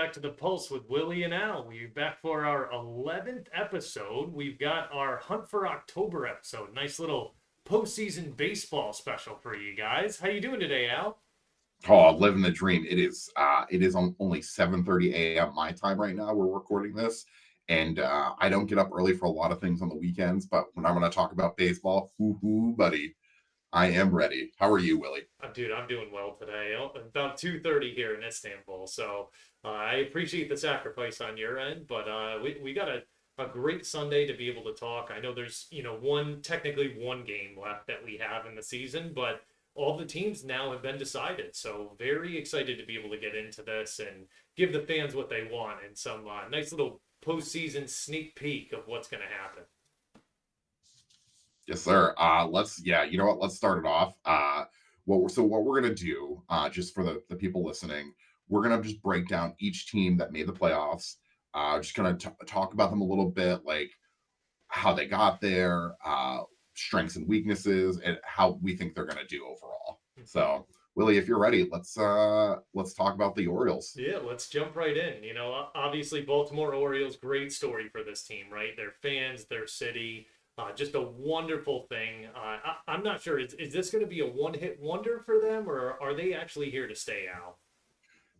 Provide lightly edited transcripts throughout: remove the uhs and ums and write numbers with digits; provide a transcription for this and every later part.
back to the Pulse with Willie and Al. We're back for our 11th episode. We've got our Hunt for October episode. Nice little postseason baseball special for you guys. How you doing today, Al? Oh, living the dream. It is only 7:30 a.m. my time right now. We're recording this, and I don't get up early for a lot of things on the weekends. But when I'm going to talk about baseball, hoo buddy, I am ready. How are you, Willie? Dude, I'm doing well today. About 2:30 here in Istanbul. So I appreciate the sacrifice on your end, but we got a great Sunday to be able to talk. I know there's, technically one game left that we have in the season, but all the teams now have been decided. So very excited to be able to get into this and give the fans what they want and some nice little postseason sneak peek of what's going to happen. Yes, sir. You know what? Let's start it off. What we're gonna do, just for the people listening, we're gonna just break down each team that made the playoffs. Just gonna talk about them a little bit, like how they got there, strengths and weaknesses, and how we think they're gonna do overall. So, Willie, if you're ready, let's talk about the Orioles. Yeah, let's jump right in. Obviously, Baltimore Orioles, great story for this team, right? Their fans, their city, just a wonderful thing. I'm not sure. Is this going to be a one-hit wonder for them, or are they actually here to stay, Al?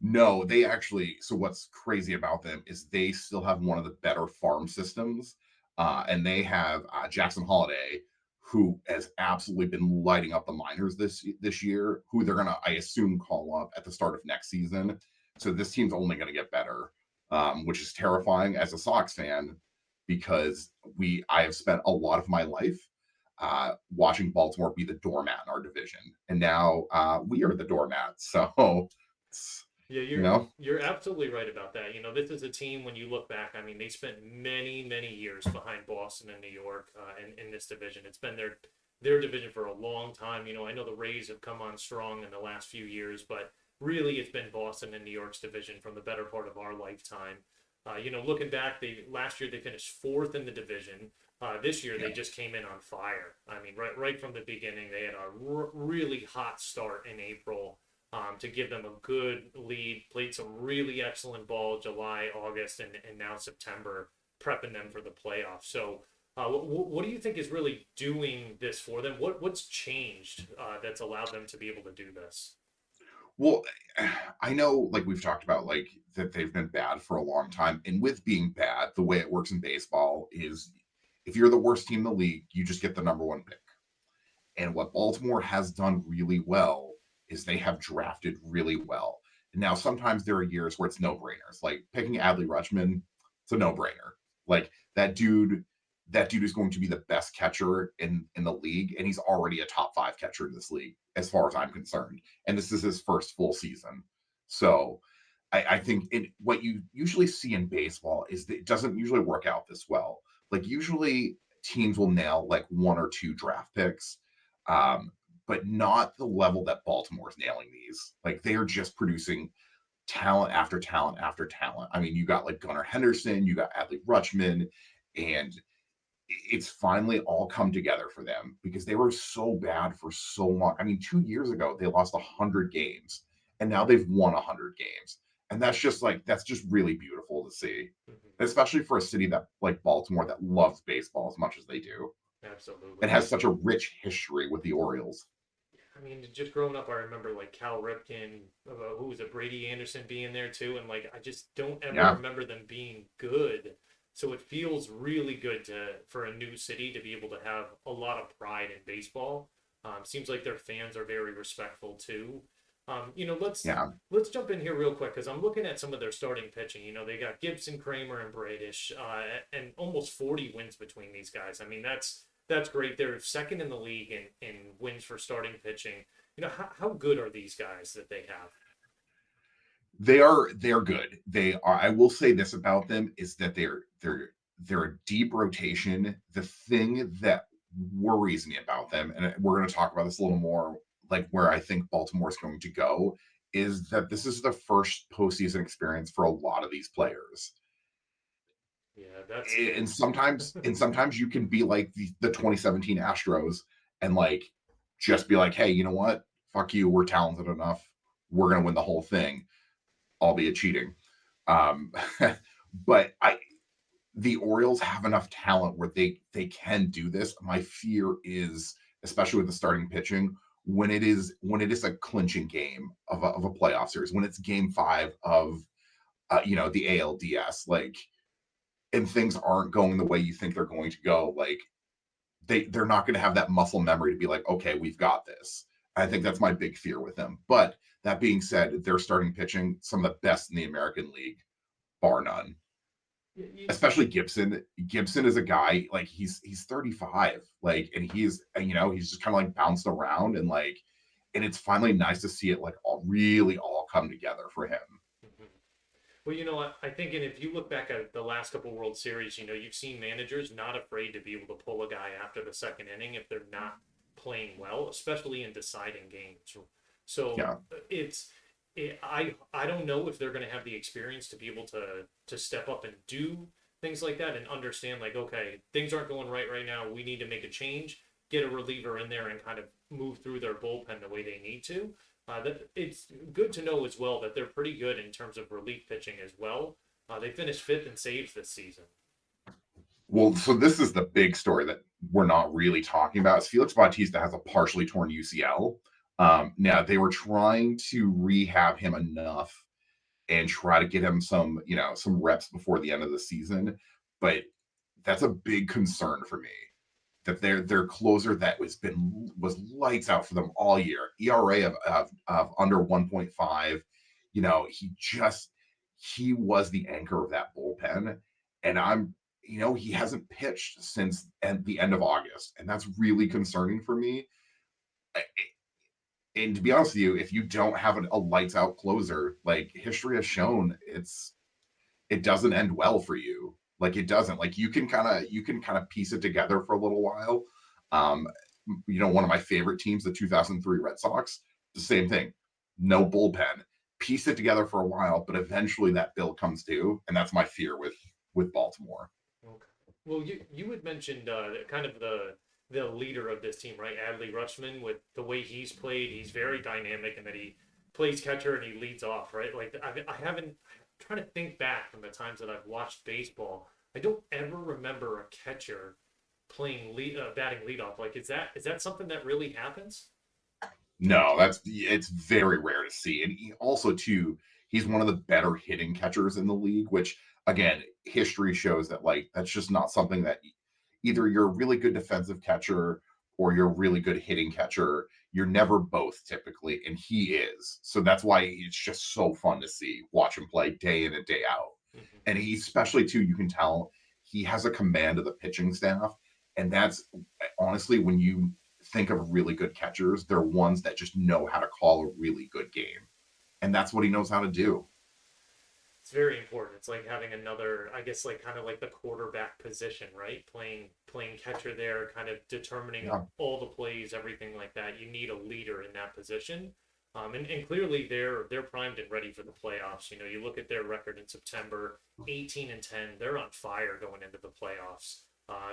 No, they actually. So what's crazy about them is they still have one of the better farm systems, and they have Jackson Holiday, who has absolutely been lighting up the minors this year. Who they're gonna, I assume, call up at the start of next season. So this team's only gonna get better, which is terrifying as a Sox fan because I have spent a lot of my life watching Baltimore be the doormat in our division, and now we are the doormat. So. Yeah, You you're know, you're absolutely right about that. This is a team when you look back. I mean, they spent many years behind Boston and New York in this division. It's been their division for a long time. I know the Rays have come on strong in the last few years, but really it's been Boston and New York's division from the better part of our lifetime. Looking back, they last year they finished fourth in the division. This year yeah. they just came in on fire. I mean, right from the beginning, they had a really hot start in April to give them a good lead. Played some really excellent ball July, August, and now September, prepping them for the playoffs. So, what do you think is really doing this for them? What's changed that's allowed them to be able to do this? Well, I know, like we've talked about, like that they've been bad for a long time, and with being bad, the way it works in baseball is if you're the worst team in the league, you just get the number one pick. And what Baltimore has done really well is they have drafted really well. And now sometimes there are years where it's no brainers, like picking Adley Rutschman. It's a no brainer. Like that dude is going to be the best catcher in the league, and he's already a top five catcher in this league, as far as I'm concerned. And this is his first full season. So I think what you usually see in baseball is that it doesn't usually work out this well. Like usually teams will nail like one or two draft picks, um, but not the level that Baltimore's nailing these. Like they are just producing talent after talent after talent. I mean, you got like Gunnar Henderson, you got Adley Rutschman, and it's finally all come together for them because they were so bad for so long. I mean, 2 years ago they lost 100 games, and now they've won 100 games, and that's just really beautiful to see, Mm-hmm. especially for a city that like Baltimore that loves baseball as much as they do Absolutely. and has such a rich history with the Orioles. I mean, just growing up, I remember like Cal Ripken, who was it, Brady Anderson being there too, and like I just don't ever Yeah, remember them being good. So it feels really good for a new city to be able to have a lot of pride in baseball. Seems like their fans are very respectful too. yeah. Let's jump in here real quick because I'm looking at some of their starting pitching. They got Gibson, Kramer, and Bradish, and almost 40 wins between these guys. I mean, that's great. They're second in the league in wins for starting pitching. How good are these guys that they have? They're good. They are. I will say this about them is that they're a deep rotation. The thing that worries me about them, and we're going to talk about this a little more, like where I think Baltimore is going to go, is that this is the first postseason experience for a lot of these players. Yeah, that's scary. And sometimes you can be like the 2017 Astros and like just be like, hey, you know what? Fuck you. We're talented enough. We're going to win the whole thing, albeit cheating. Um, but the Orioles have enough talent where they can do this. My fear is, especially with the starting pitching, when it is a clinching game of a playoff series, when it's game five of the ALDS, like, and things aren't going the way you think they're going to go, like they're not going to have that muscle memory to be like, okay, we've got this. I think that's my big fear with them. But that being said, they're starting pitching some of the best in the American League, bar none. Especially Gibson. Gibson is a guy like he's 35, like, and he's just kind of like bounced around and like, and it's finally nice to see it like all come together for him. Mhm. Well, I think, and if you look back at the last couple World Series, you've seen managers not afraid to be able to pull a guy after the second inning if they're not playing well, especially in deciding games. So Yeah. I don't know if they're going to have the experience to be able to step up and do things like that and understand, like, okay, things aren't going right now. We need to make a change, get a reliever in there, and kind of move through their bullpen the way they need to. That it's good to know as well that they're pretty good in terms of relief pitching as well. They finished fifth in saves this season. Well, so this is the big story that we're not really talking about. Is Felix Bautista has a partially torn UCL. Now they were trying to rehab him enough and try to get him some reps before the end of the season, but that's a big concern for me. That their closer that was lights out for them all year, ERA of under 1.5. He was the anchor of that bullpen, and he hasn't pitched since at the end of August, and that's really concerning for me. And to be honest with you, if you don't have a lights out closer, like history has shown, it doesn't end well for you. Like it doesn't. Like you can kind of piece it together for a little while. Um, one of my favorite teams, the 2003 Red Sox, the same thing. No bullpen. Piece it together for a while, but eventually that bill comes due, and that's my fear with Baltimore. Okay. Well, you had mentioned kind of the leader of this team, right? Adley Rutschman, with the way he's played, he's very dynamic, and that he plays catcher and he leads off, right? Like I haven't. I'm trying to think back from the times that I've watched baseball. I don't ever remember a catcher playing batting leadoff. Like, is that something that really happens? No, it's very rare to see. And also too, he's one of the better hitting catchers in the league, which again, history shows that like that's just not something that either you're a really good defensive catcher or you're a really good hitting catcher. You're never both typically, and he is. So that's why it's just so fun to see, watch him play day in and day out. Mm-hmm. And he especially too, you can tell he has a command of the pitching staff. And that's honestly when you think of really good catchers, they're ones that just know how to call a really good game. And that's what he knows how to do. It's very important. It's like having another, I guess, like kind of like the quarterback position, right? Playing catcher there, kind of determining Yeah. all the plays, everything like that. You need a leader in that position. And clearly they're primed and ready for the playoffs. You look at their record in September, 18-10. They're on fire going into the playoffs.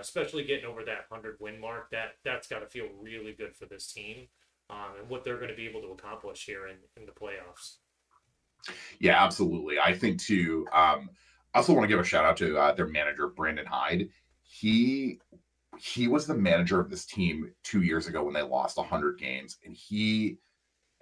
Especially getting over that 100 win mark. That's got to feel really good for this team, and what they're going to be able to accomplish here in the playoffs. Yeah, absolutely. I think too. I also want to give a shout out to their manager, Brandon Hyde. He he was the manager of this team 2 years ago when they lost 100 games, and he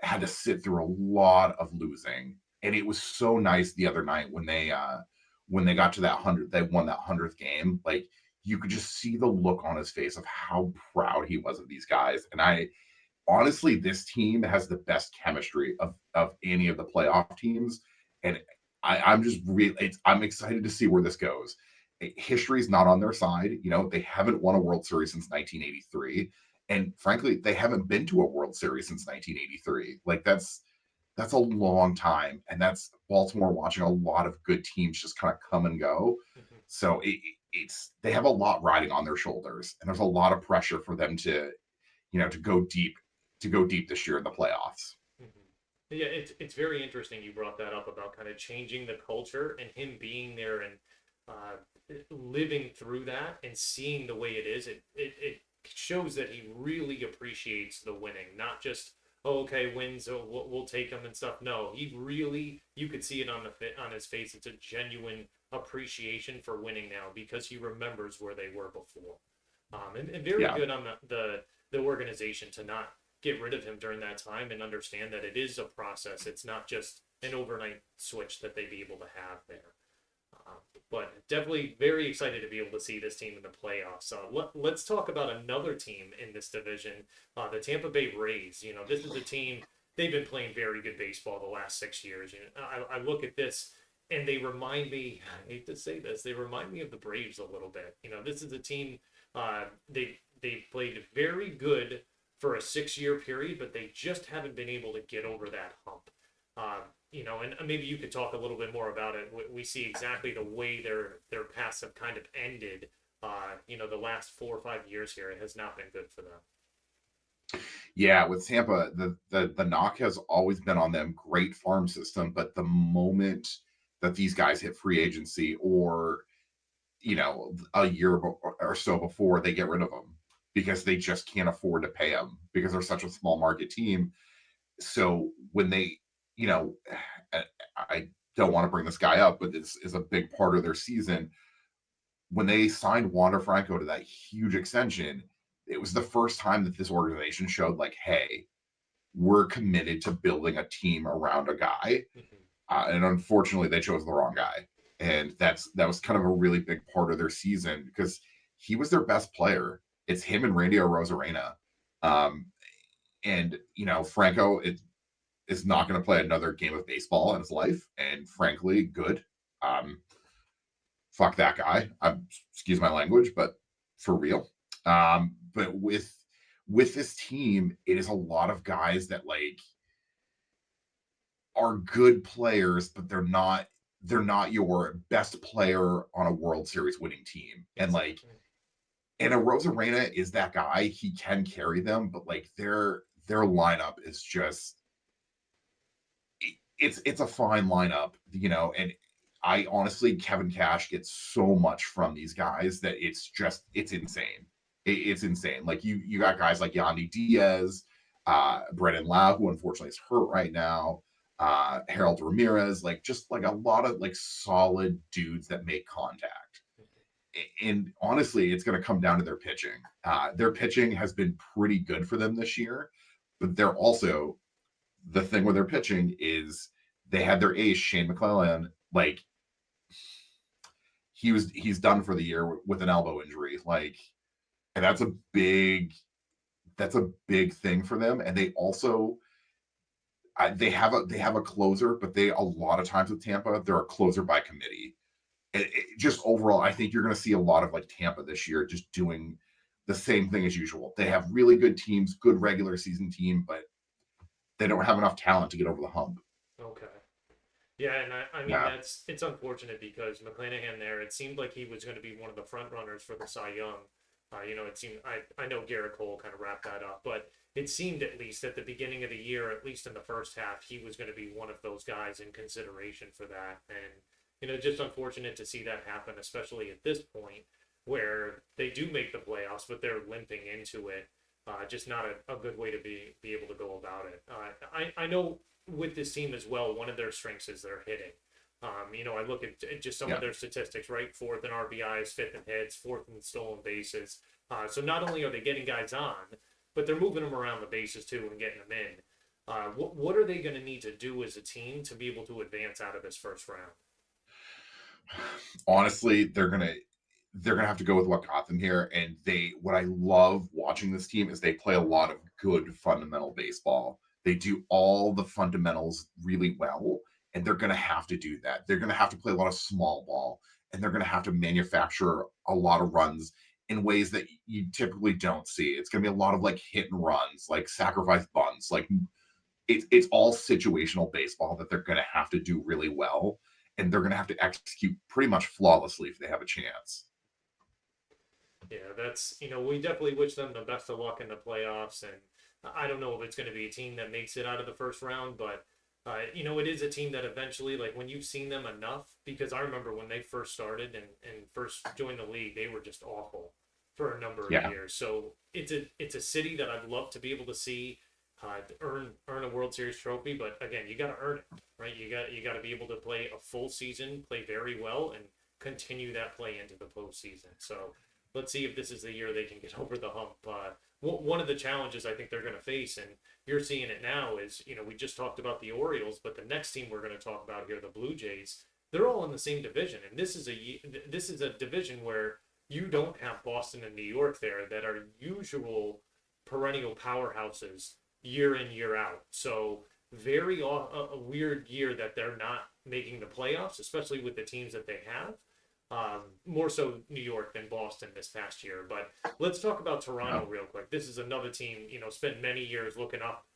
had to sit through a lot of losing. And it was so nice the other night when they got to that 100, they won that 100th game. Like you could just see the look on his face of how proud he was of these guys. And I honestly, this team has the best chemistry of any of the playoff teams, and I'm just really I'm excited to see where this goes. History's not on their side. They haven't won a World Series since 1983, and frankly, they haven't been to a World Series since 1983. Like that's a long time, and that's Baltimore watching a lot of good teams just kind of come and go. Mm-hmm. So it's they have a lot riding on their shoulders, and there's a lot of pressure for them to go deep this year in the playoffs. Mm-hmm. Yeah, it's very interesting you brought that up about kind of changing the culture and him being there and living through that and seeing the way it is. It shows that he really appreciates the winning, not just oh, okay, wins, oh, we'll take them and stuff. No, he really, you could see it on on his face. It's a genuine appreciation for winning now because he remembers where they were before. And very Yeah. good on the organization to not get rid of him during that time and understand that it is a process. It's not just an overnight switch that they'd be able to have there. Uh, but definitely very excited to be able to see this team in the playoffs. Let's talk about another team in this division, the Tampa Bay Rays. You know, this is a team, they've been playing very good baseball the last 6 years. You know, I look at this and they remind me, I hate to say this, they remind me of the Braves a little bit. You know, this is a team, they played very good for a 6 year period, but they just haven't been able to get over that hump. Uh, you know, and maybe you could talk a little bit more about it. We see exactly the way their paths have kind of ended. You know, the last 4 or 5 years here, it has not been good for them. Yeah, with Tampa, the knock has always been on them. Great farm system, but the moment that these guys hit free agency, or a year or so before, they get rid of them because they just can't afford to pay them because they're such a small market team. So when they, you know, I don't want to bring this guy up, but this is a big part of their season. When they signed Wander Franco to that huge extension, it was the first time that this organization showed, like, hey, we're committed to building a team around a guy. Mm-hmm. And unfortunately, they chose the wrong guy, and that was kind of a really big part of their season because he was their best player. It's him and Randy Rosarena, um, and Franco is not going to play another game of baseball in his life, and frankly, good. Um, Fuck that guy. Excuse my language, but for real. But with this team, it is a lot of guys that like are good players, but they're not your best player on a World Series winning team. Exactly. And a Rosarena is that guy. He can carry them, but like their lineup is just it's a fine lineup, and I honestly, Kevin Cash gets so much from these guys that it's insane. It's insane. Like you got guys like Yandy Diaz, Brennan Lau, who unfortunately is hurt right now, Harold Ramirez, like just like a lot of like solid dudes that make contact. And honestly, it's going to come down to their pitching. Their pitching has been pretty good for them this year, but they're also the thing with their pitching is they had their ace Shane McClellan, like he's done for the year with an elbow injury, like, and that's a big thing for them. And they also they have a closer, but they a lot of times with Tampa they're a closer by committee. Just overall, I think you're going to see a lot of like Tampa this year just doing the same thing as usual. They have really good teams, good regular season team, but they don't have enough talent to get over the hump. Okay. Yeah, and I mean Yeah. it's unfortunate because McClanahan there, it seemed like he was going to be one of the front runners for the Cy Young. You know, it seemed I know Garrett Cole kind of wrapped that up, but it seemed at least at the beginning of the year, at least in the first half, he was going to be one of those guys in consideration for that. And you know, just unfortunate to see that happen, especially at this point where they do make the playoffs, but they're limping into it. Just not a good way to be able to go about it. I know with this team as well, one of their strengths is their hitting. You know, I look at just some of Yeah. their statistics, right? Fourth in RBIs, fifth in hits, fourth in stolen bases. So not only are they getting guys on, but they're moving them around the bases too and getting them in. What are they going to need to do as a team to be able to advance out of this first round? Honestly, they're gonna have to go with what got them here. And what I love watching this team is they play a lot of good fundamental baseball. They do all the fundamentals really well, and they're gonna have to do that. They're gonna have to play a lot of small ball, and they're gonna have to manufacture a lot of runs in ways that you typically don't see. It's gonna be a lot of like hit and runs, like sacrifice bunts, like it's all situational baseball that they're going to have to do really well, and they're going to have to execute pretty much flawlessly if they have a chance. Yeah, that's you know we definitely wish them the best of luck in the playoffs, and I don't know if it's going to be a team that makes it out of the first round, but you know it is a team that eventually, like when you've seen them enough, because I remember when they first started and first joined the league, they were just awful for a number of Yeah. years. So it's a city that I'd love to be able to see. earn a World Series trophy. But again, you got to earn it, right? You got to be able to play a full season, play very well, and continue that play into the postseason. So let's see if this is the year they can get over the hump. One of the challenges I think they're going to face, and you're seeing it now, is we just talked about the Orioles, but the next team we're going to talk about here, the Blue Jays, they're all in the same division, and this is a division where you don't have Boston and New York there that are usual perennial powerhouses year in year out. So very a weird year that they're not making the playoffs, especially with the teams that they have. More so New York than Boston this past year. But let's talk about Yeah. Toronto real quick. This is another team, spent many years looking up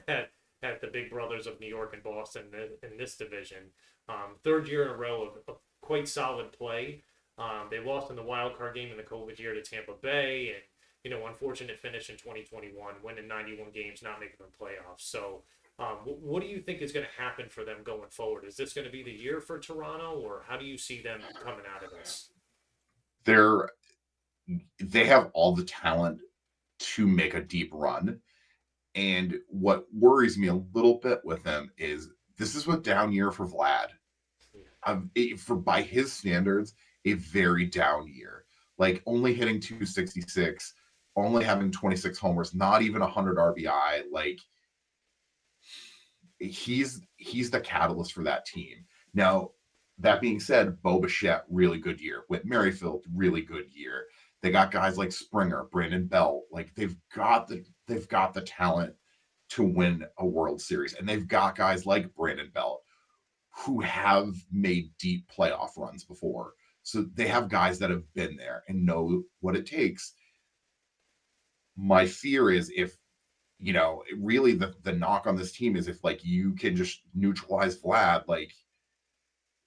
at the big brothers of New York and Boston in this division. Third year in a row of quite solid play. They lost in the wild card game in the COVID year to Tampa Bay, and unfortunate finish in 2021, winning 91 games, not making the playoffs. So, what do you think is going to happen for them going forward? Is this going to be the year for Toronto, or how do you see them coming out of this? They're they have all the talent to make a deep run. And what worries me a little bit with them is this is a down year for Vlad. For by his standards, a very down year. Like only hitting 266, only having 26 homers, not even 100 RBI. Like he's the catalyst for that team. Now, that being said, Bo Bichette, really good year. Whit Merrifield, really good year. They got guys like Springer, Brandon Belt. Like they've got the talent to win a World Series, and they've got guys like Brandon Belt who have made deep playoff runs before. So they have guys that have been there and know what it takes. My fear is if really the knock on this team is if like you can just neutralize Vlad, like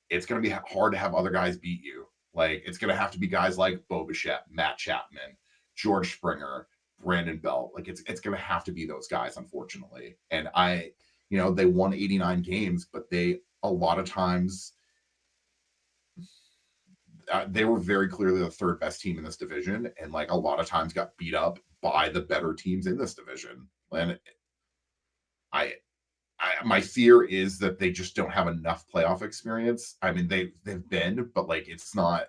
it's going to be hard to have other guys beat you. Like it's going to have to be guys like Bo Bichette, Matt Chapman, George Springer, Brandon Belt. Like it's going to have to be those guys, unfortunately. And they won 89 games, but they a lot of times they were very clearly the third best team in this division, and like a lot of times got beat up by the better teams in this division. And I my fear is that they just don't have enough playoff experience. I mean, they've been, but like it's not.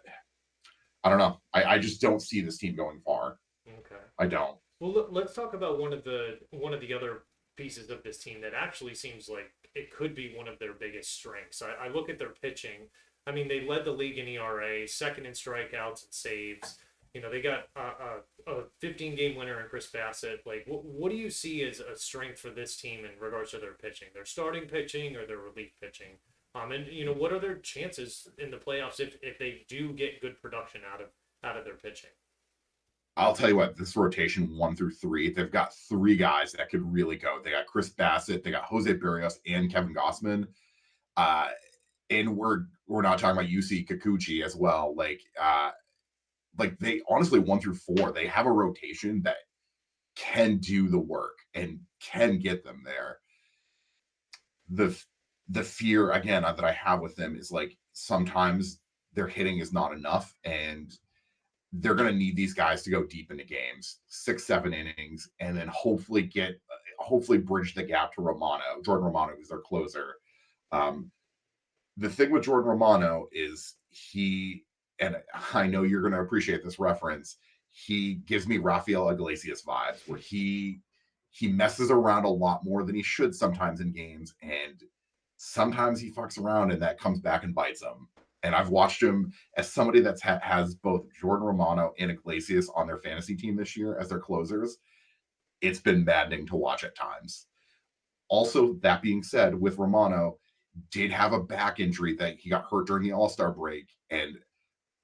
I don't know. I just don't see this team going far. Okay. I don't. Well, let's talk about one of the other pieces of this team that actually seems like it could be one of their biggest strengths. I look at their pitching. I mean, they led the league in ERA, second in strikeouts and saves. They got a 15-game winner in Chris Bassett. Like, what do you see as a strength for this team in regards to their pitching, their starting pitching or their relief pitching? And what are their chances in the playoffs if they do get good production out of their pitching? I'll tell you what. This rotation 1 through 3, they've got 3 guys that could really go. They got Chris Bassett, they got Jose Barrios, and Kevin Gossman. Uh, and we're not talking about UC Kikuchi as well. Like they honestly 1 through 4, they have a rotation that can do the work and can get them there. The the fear again that I have with them is like sometimes their hitting is not enough, and they're going to need these guys to go deep into games, 6, 7 innings, and then hopefully bridge the gap to Jordan Romano, who's their closer. Um, the thing with Jordan Romano is and I know you're going to appreciate this reference. He gives me Rafael Iglesias vibes, where he messes around a lot more than he should sometimes in games, and sometimes he fucks around, and that comes back and bites him. And I've watched him as somebody that's has both Jordan Romano and Iglesias on their fantasy team this year as their closers. It's been maddening to watch at times. Also, that being said, with Romano, did have a back injury that he got hurt during the All-Star break, and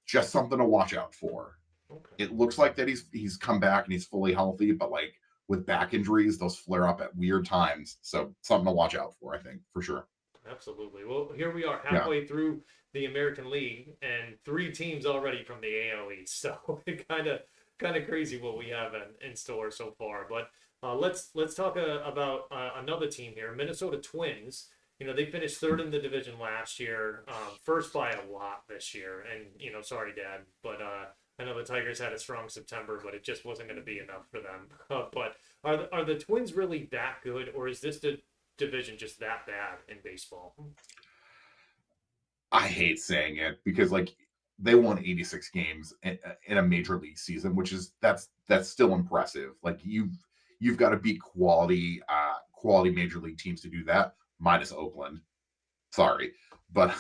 just something to watch out for. Okay. It looks like that he's come back and he's fully healthy, but like with back injuries, those flare up at weird times. So something to watch out for, I think, for sure. Absolutely. Well, here we are Yeah. halfway through the American League and 3 teams already from the AL East. So it kind of crazy what we have in store so far. But let's talk about another team here, Minnesota Twins. They finished third in the division last year, first by a lot this year. And sorry, Dad, but I know the Tigers had a strong September, but it just wasn't going to be enough for them. But are the Twins really that good, or is this division just that bad in baseball? I hate saying it because like they won 86 games in a major league season, which is that's still impressive. Like you've got to beat quality major league teams to do that, minus Oakland. Sorry, but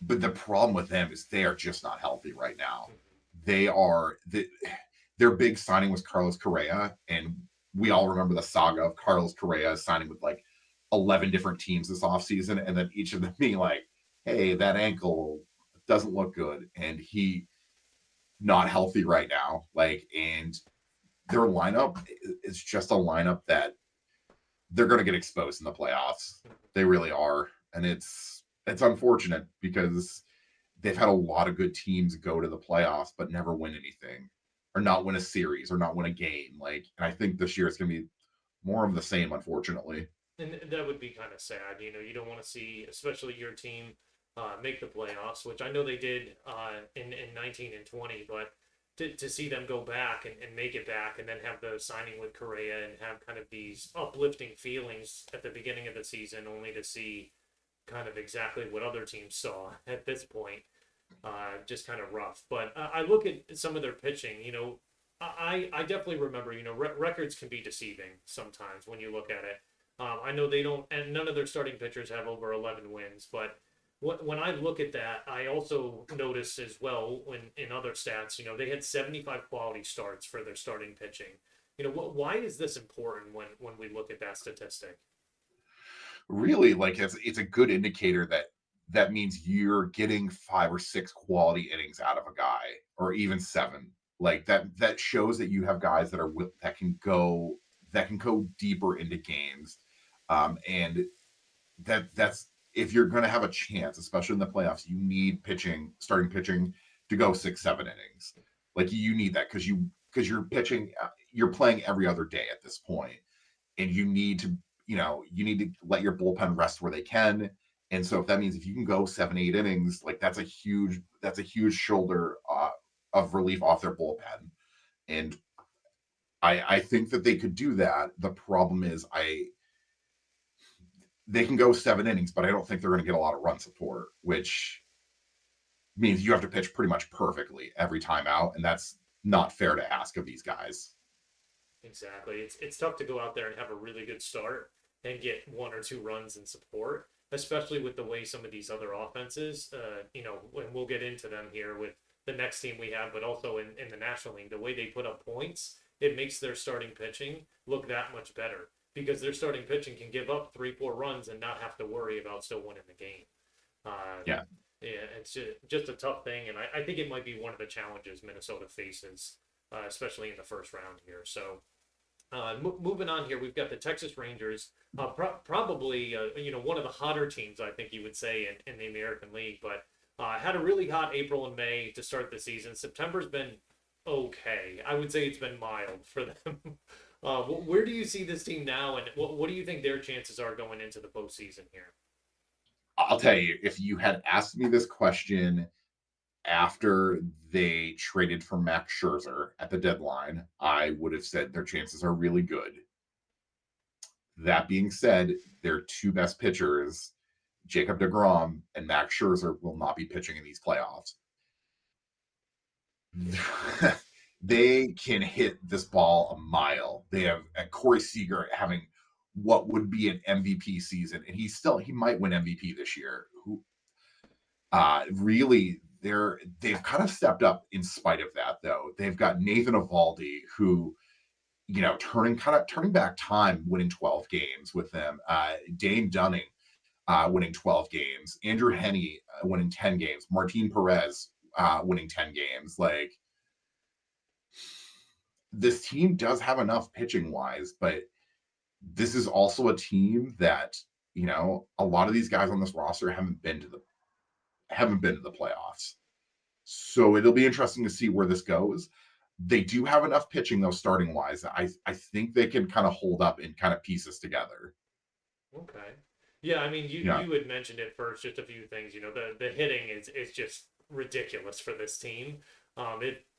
the problem with them is they are just not healthy right now. They are their big signing was Carlos Correa, and we all remember the saga of Carlos Correa signing with like 11 different teams this offseason, and then each of them being like, hey, that ankle doesn't look good, and he not healthy right now. Like, and their lineup is just a lineup that they're going to get exposed in the playoffs. They really are, and it's unfortunate because they've had a lot of good teams go to the playoffs but never win anything, or not win a series, or not win a game. Like, and I think this year it's going to be more of the same, unfortunately. And that would be kind of sad. You don't want to see, especially your team, make the playoffs, which I know they did in 19 and 20, but to see them go back and make it back and then have the signing with Correa and have kind of these uplifting feelings at the beginning of the season, only to see kind of exactly what other teams saw at this point, just kind of rough. But I look at some of their pitching, I definitely remember, records can be deceiving sometimes when you look at it. I know they don't, and none of their starting pitchers have over 11 wins. But when I look at that, I also notice as well when in other stats, they had 75 quality starts for their starting pitching. Why is this important when we look at that statistic? Really, like it's a good indicator that that means you're getting 5 or 6 quality innings out of a guy, or even 7. Like that shows that you have guys that are that can go deeper into games, and that's if you're going to have a chance, especially in the playoffs, you need starting pitching to go 6, 7 innings. Like you need that because you're pitching, you're playing every other day at this point, and you need to let your bullpen rest where they can. And so if that means if you can go 7, 8 innings, like that's a huge shoulder of relief off their bullpen. And I think that they could do that. The problem is they can go 7 innings, but I don't think they're going to get a lot of run support, which means you have to pitch pretty much perfectly every time out, and that's not fair to ask of these guys. Exactly. It's tough to go out there and have a really good start and get 1 or 2 runs in support, especially with the way some of these other offenses, when we'll get into them here with the next team we have, but also in the National League, the way they put up points, it makes their starting pitching look that much better because their starting pitching can give up 3, 4 runs and not have to worry about still winning the game. Uh, Yeah. yeah, it's just a tough thing, and I think it might be one of the challenges Minnesota faces, especially in the first round here. So moving on here, we've got the Texas Rangers, probably one of the hotter teams I think you would say in the American League, but had a really hot April and May to start the season. September's been okay. I would say it's been mild for them. Where do you see this team now, and what do you think their chances are going into the postseason here? I'll tell you, if you had asked me this question after they traded for Max Scherzer at the deadline, I would have said their chances are really good. That being said, their 2 best pitchers, Jacob DeGrom and Max Scherzer, will not be pitching in these playoffs. They can hit this ball a mile. They have Corey Seager having what would be an MVP season, and he might win MVP this year. Who really they've kind of stepped up in spite of that, though. They've got Nathan Evaldi, who turning back time, winning 12 games with them. Dane Dunning winning 12 games. Andrew Henney winning 10 games. Martin Perez winning 10 games. Like, this team does have enough pitching wise, but this is also a team that, a lot of these guys on this roster haven't been to the playoffs. So it'll be interesting to see where this goes. They do have enough pitching though, starting wise. I think they can kind of hold up and kind of piece this together. Okay. Yeah, I mean, Yeah. you had mentioned it first, just a few things. The hitting is just ridiculous for this team.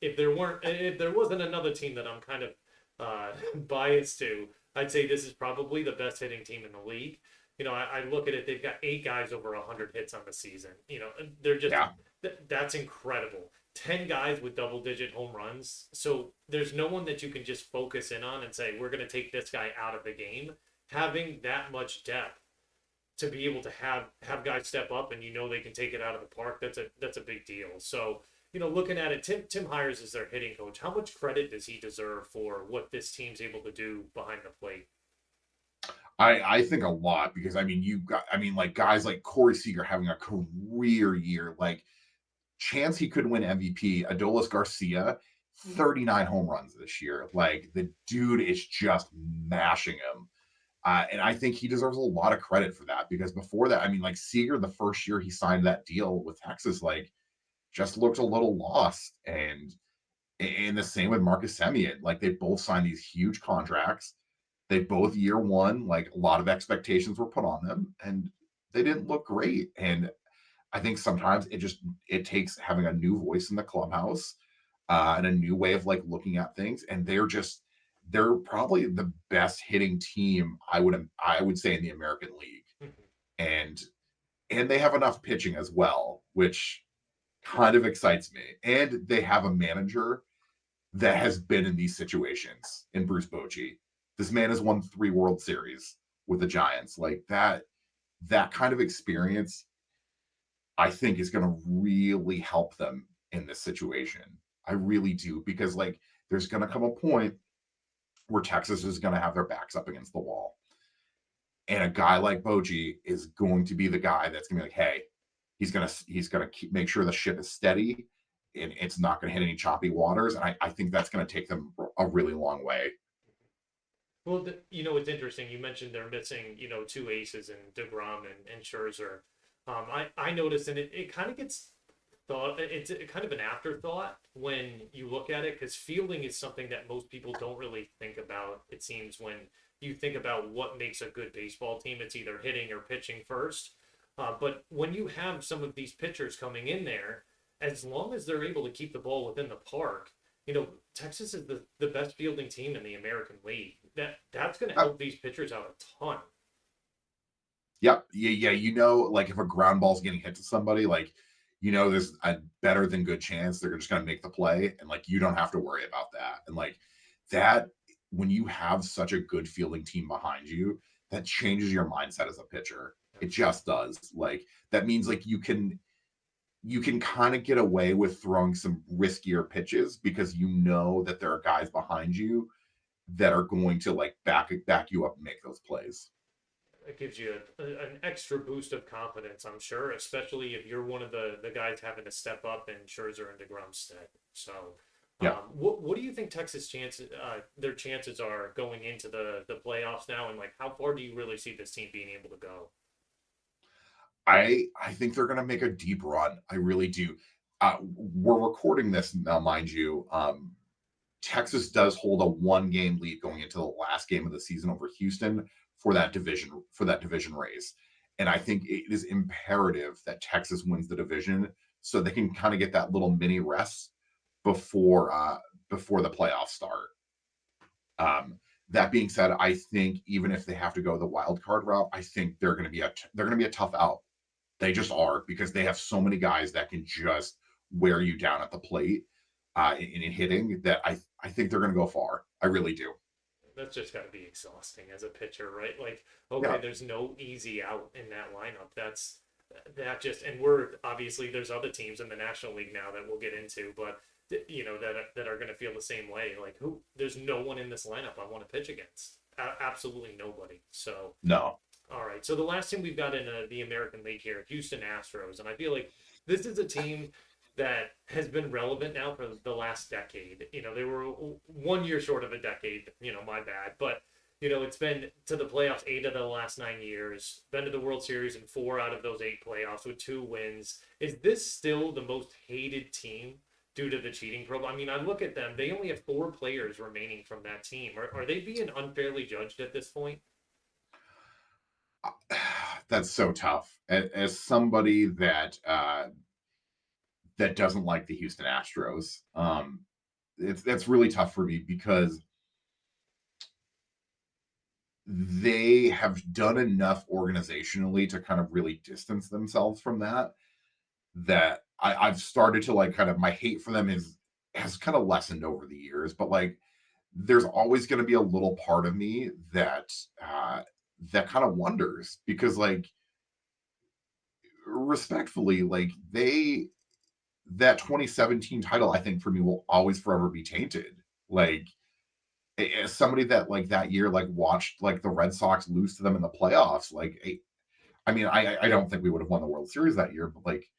If there wasn't another team that I'm kind of biased to, I'd say this is probably the best hitting team in the league. I look at it; they've got 8 guys over 100 hits on the season. And they're just Yeah. that's incredible. 10 guys with double-digit home runs. So there's no one that you can just focus in on and say we're going to take this guy out of the game. Having that much depth to be able to have guys step up and they can take it out of the park, that's a big deal. So looking at it, Tim Hires is their hitting coach. How much credit does he deserve for what this team's able to do behind the plate? I think a lot because like guys like Corey Seager having a career year, like chance he could win MVP. Adolis Garcia, 39 home runs this year. Like the dude is just mashing him. And I think he deserves a lot of credit for that because before that, like Seager, the first year he signed that deal with Texas, like just looked a little lost. And the same with Marcus Semien. Like they both signed these huge contracts. They both year one, like a lot of expectations were put on them, and they didn't look great. And I think sometimes it takes having a new voice in the clubhouse and a new way of like looking at things. And they're probably the best hitting team I would say in the American League. And they have enough pitching as well, which kind of excites me. And they have a manager that has been in these situations in Bruce Bochy. This man has won 3 World Series with the Giants. Like that kind of experience, I think, is going to really help them in this situation. I really do because like there's going to come a point where Texas is going to have their backs up against the wall, and a guy like Bochy is going to be the guy that's going to be like, hey, he's gonna make sure the ship is steady and it's not going to hit any choppy waters. And I think that's going to take them a really long way. Well, it's interesting. You mentioned they're missing, two aces in DeGrom and Scherzer. I noticed, and it kind of gets thought. It's kind of an afterthought when you look at it because fielding is something that most people don't really think about. It seems when you think about what makes a good baseball team, it's either hitting or pitching first. But when you have some of these pitchers coming in there, as long as they're able to keep the ball within the park, Texas is the best fielding team in the American League. That's going to Uh, help these pitchers out a ton. Yep. Yeah. Like if a ground ball's getting hit to somebody, like, there's a better than good chance they're just going to make the play. And like, you don't have to worry about that. And like that, when you have such a good fielding team behind you, that changes your mindset as a pitcher. It just does. Like, that means like you can kind of get away with throwing some riskier pitches because you know that there are guys behind you that are going to like back you up and make those plays. It gives you an extra boost of confidence, I'm sure, especially if you're one of the guys having to step up in Scherzer and DeGrom's stead. So, Yeah. what do you think Texas their chances are going into the playoffs now, and like how far do you really see this team being able to go? I think they're going to make a deep run. I really do. We're recording this now, mind you. Texas does hold a 1 game lead going into the last game of the season over Houston for that division race, and I think it is imperative that Texas wins the division so they can kind of get that little mini rest before before the playoffs start. Um, that being said, I think even if they have to go the wild card route, I think they're going to be a tough out. They just are because they have so many guys that can just wear you down at the plate in hitting that I think they're going to go far. I really do. That's just got to be exhausting as a pitcher, right? Like, okay, Yeah. there's no easy out in that lineup. That just, and we're obviously there's other teams in the National League now that we'll get into, but that are going to feel the same way. Like, there's no one in this lineup I want to pitch against. Absolutely nobody. So, No. all right. So the last team we've got in the American League here, Houston Astros, and I feel like this is a team that has been relevant now for the last decade. They were 1 year short of a decade. My bad, but it's been to the playoffs 8 of the last 9 years. Been to the World Series in 4 out of those 8 playoffs with 2 wins. Is this still the most hated team due to the cheating probe? I mean, I look at them; they only have 4 players remaining from that team. Are they being unfairly judged at this point? That's so tough. As somebody that that doesn't like the Houston Astros. That's really tough for me because they have done enough organizationally to kind of really distance themselves from that. That I've started to like kind of my hate for them is has kind of lessened over the years, but like there's always going to be a little part of me uh, that kind of wonders because like respectfully, like they that 2017 title, I think for me will always forever be tainted. Like as somebody that like that year like watched like the Red Sox lose to them in the playoffs, like I mean, I don't think we would have won the World Series that year, but like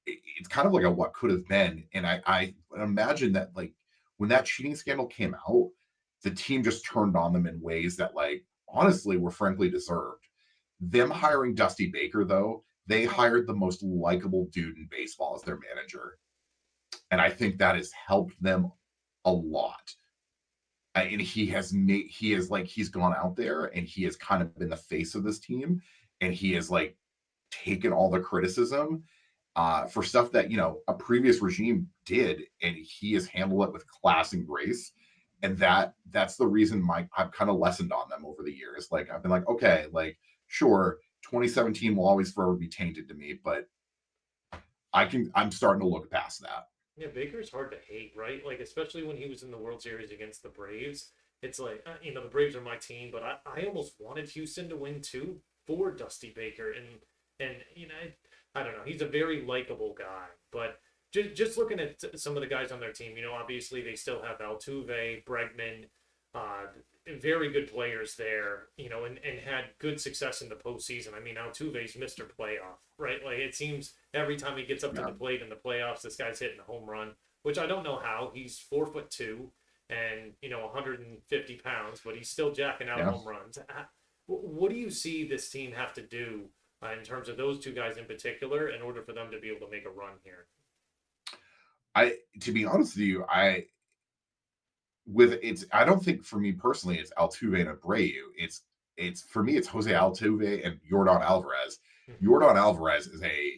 it's kind of like a what could have been. And I imagine that like when that cheating scandal came out, the team just turned on them in ways that like honestly were frankly deserved. Them hiring Dusty Baker though, they hired the most likable dude in baseball as their manager. And I think that has helped them a lot. And he has like he's gone out there and he has kind of been the face of this team and he has like taken all the criticism for stuff that a previous regime did, and he has handled it with class and grace. And that's the reason I've kind of lessened on them over the years. Like I've been like, okay, like sure, 2017 will always forever be tainted to me, but I'm starting to look past that. Yeah, Baker's hard to hate, right? Like especially when he was in the World Series against the Braves. It's like the Braves are my team, but I almost wanted Houston to win too for Dusty Baker, and I don't know, he's a very likable guy. But just looking at some of the guys on their team, obviously they still have Altuve, Bregman, uh, very good players there, and had good success in the postseason. I mean, Altuve's Mr. Playoff, right? Like it seems every time he gets up to Yeah. the plate in the playoffs, this guy's hitting a home run, which I don't know how. He's 4'2" and 150 pounds, but he's still jacking out Yeah. home runs. What do you see this team have to do in terms of those two guys in particular in order for them to be able to make a run here? To be honest with you, I don't think for me personally it's Altuve and Abreu. It's for me it's Jose Altuve and Jordan Alvarez. Mm-hmm. Jordan Alvarez is a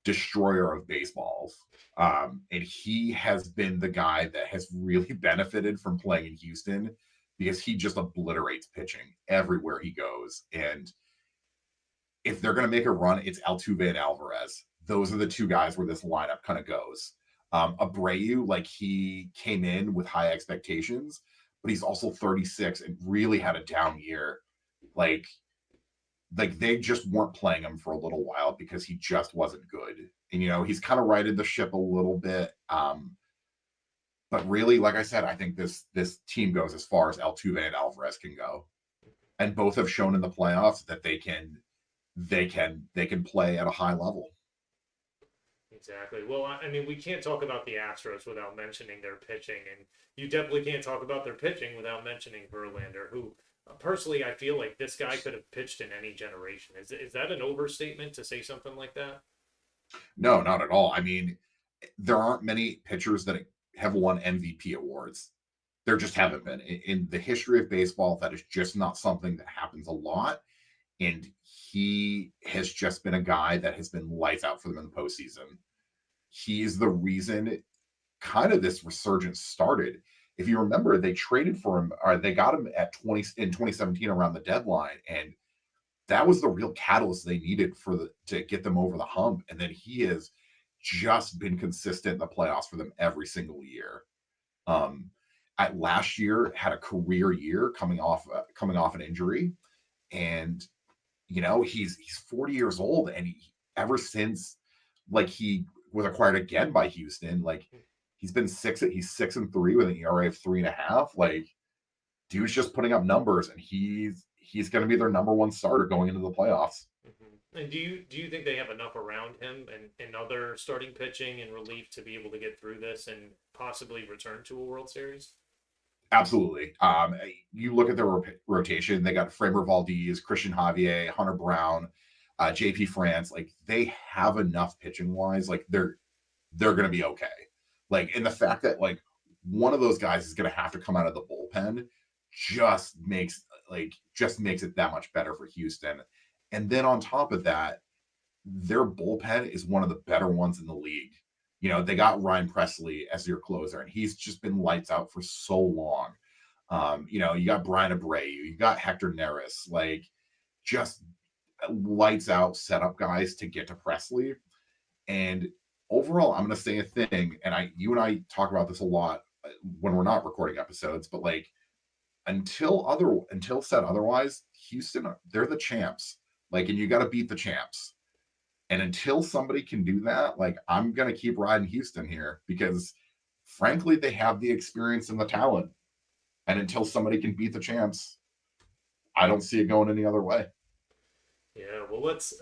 destroyer of baseballs. And he has been the guy that has really benefited from playing in Houston because he just obliterates pitching everywhere he goes. And if they're going to make a run, it's Altuve and Alvarez. Those are the two guys where this lineup kind of goes. Abreu, like he came in with high expectations, but he's also 36 and really had a down year. Like, like they just weren't playing him for a little while because he just wasn't good. And he's kind of righted the ship a little bit. But really, like I said, I think this team goes as far as Altuve and Alvarez can go, and both have shown in the playoffs that they can play at a high level. Exactly. Well, I mean, we can't talk about the Astros without mentioning their pitching, and you definitely can't talk about their pitching without mentioning Verlander, who personally I feel like this guy could have pitched in any generation. Is that an overstatement to say something like that? No, not at all. I mean, there aren't many pitchers that have won MVP awards. There just haven't been in the history of baseball. That is just not something that happens a lot. And he has just been a guy that has been lights out for them in the postseason. He's the reason kind of this resurgence started. If you remember, they traded for him, or they got him at 20 in 2017 around the deadline, and that was the real catalyst they needed to get them over the hump. And then he has just been consistent in the playoffs for them every single year. Um, at last year had a career year coming off an injury, and he's 40 years old, and ever since like he was acquired again by Houston, like he's 6-3 with an ERA of 3.5. Like dude's just putting up numbers, and he's going to be their number one starter going into the playoffs. And do you think they have enough around him and other starting pitching and relief to be able to get through this and possibly return to a World Series? Absolutely. You look at their rotation; they got Framer Valdez, Christian Javier, Hunter Brown, JP France. Like they have enough pitching wise. Like they're going to be okay. Like, and the fact that like one of those guys is going to have to come out of the bullpen just makes it that much better for Houston. And then on top of that, their bullpen is one of the better ones in the league. They got Ryan Presley as your closer, and he's just been lights out for so long. You got Brian Abreu, you got Hector Neris, like just lights out setup guys to get to Presley. And overall, I'm going to say a thing, and you and I talk about this a lot when we're not recording episodes, but like until said otherwise, Houston, they're the champs. Like, and you got to beat the champs. And until somebody can do that, like I'm going to keep riding Houston here because frankly, they have the experience and the talent. And until somebody can beat the champs, I don't see it going any other way. Yeah, well, let's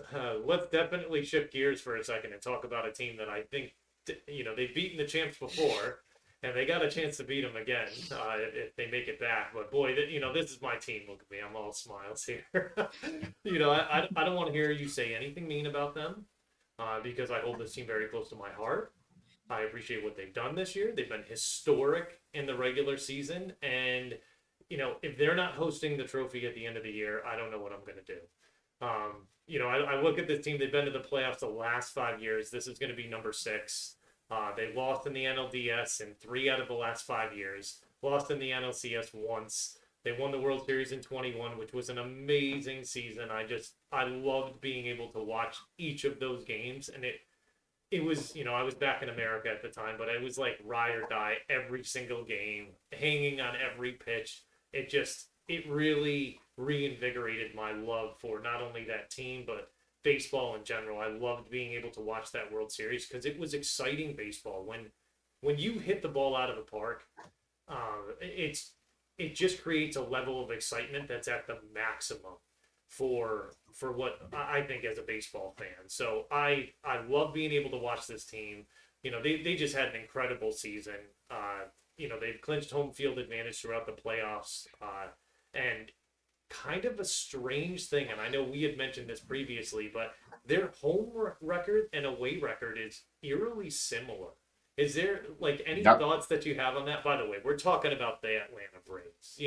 definitely shift gears for a second and talk about a team that I think they've beaten the champs before, and they got a chance to beat them again if they make it back. But boy, this is my team. Look at me, I'm all smiles here. I don't want to hear you say anything mean about them because I hold this team very close to my heart. I appreciate what they've done this year. They've been historic in the regular season, and if they're not hosting the trophy at the end of the year, I don't know what I'm going to do. I look at this team. They've been to the playoffs the last 5 years. This is going to be number 6. They lost in the NLDS in 3 out of the last 5 years. Lost in the NLCS once. They won the World Series in 21, which was an amazing season. I loved being able to watch each of those games, and it was, I was back in America at the time, but it was like ride or die every single game, hanging on every pitch. It really reinvigorated my love for not only that team, but baseball in general. I loved being able to watch that World Series because it was exciting baseball. When you hit the ball out of the park, it just creates a level of excitement that's at the maximum for what I think as a baseball fan. So I love being able to watch this team. They just had an incredible season. They've clinched home field advantage throughout the playoffs. And kind of a strange thing, and I know we had mentioned this previously, but their home record and away record is eerily similar. Is there like any Yep. thoughts that you have on that? By the way, we're talking about the Atlanta Braves,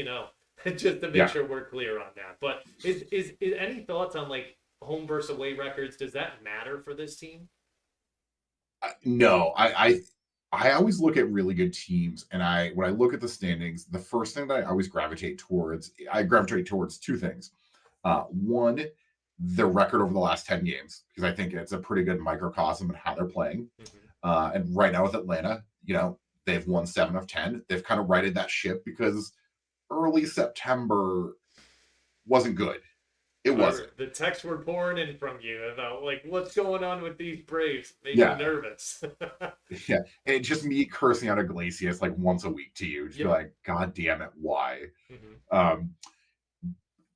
just to make Yeah. sure we're clear on that. But is any thoughts on like home versus away records? Does that matter for this team? No, I always look at really good teams, and when I look at the standings, the first thing that I gravitate towards two things. One, the record over the last 10 games, because I think it's a pretty good microcosm of how they're playing. Mm-hmm. And right now with Atlanta, they've won 7 of 10. They've kind of righted that ship because early September wasn't good. It wasn't. The texts were pouring in from you about like what's going on with these Braves. Made me Yeah. nervous. Yeah. And just me cursing out Iglesias like once a week to you. Just be Yep. like, God damn it, why? Mm-hmm. Um,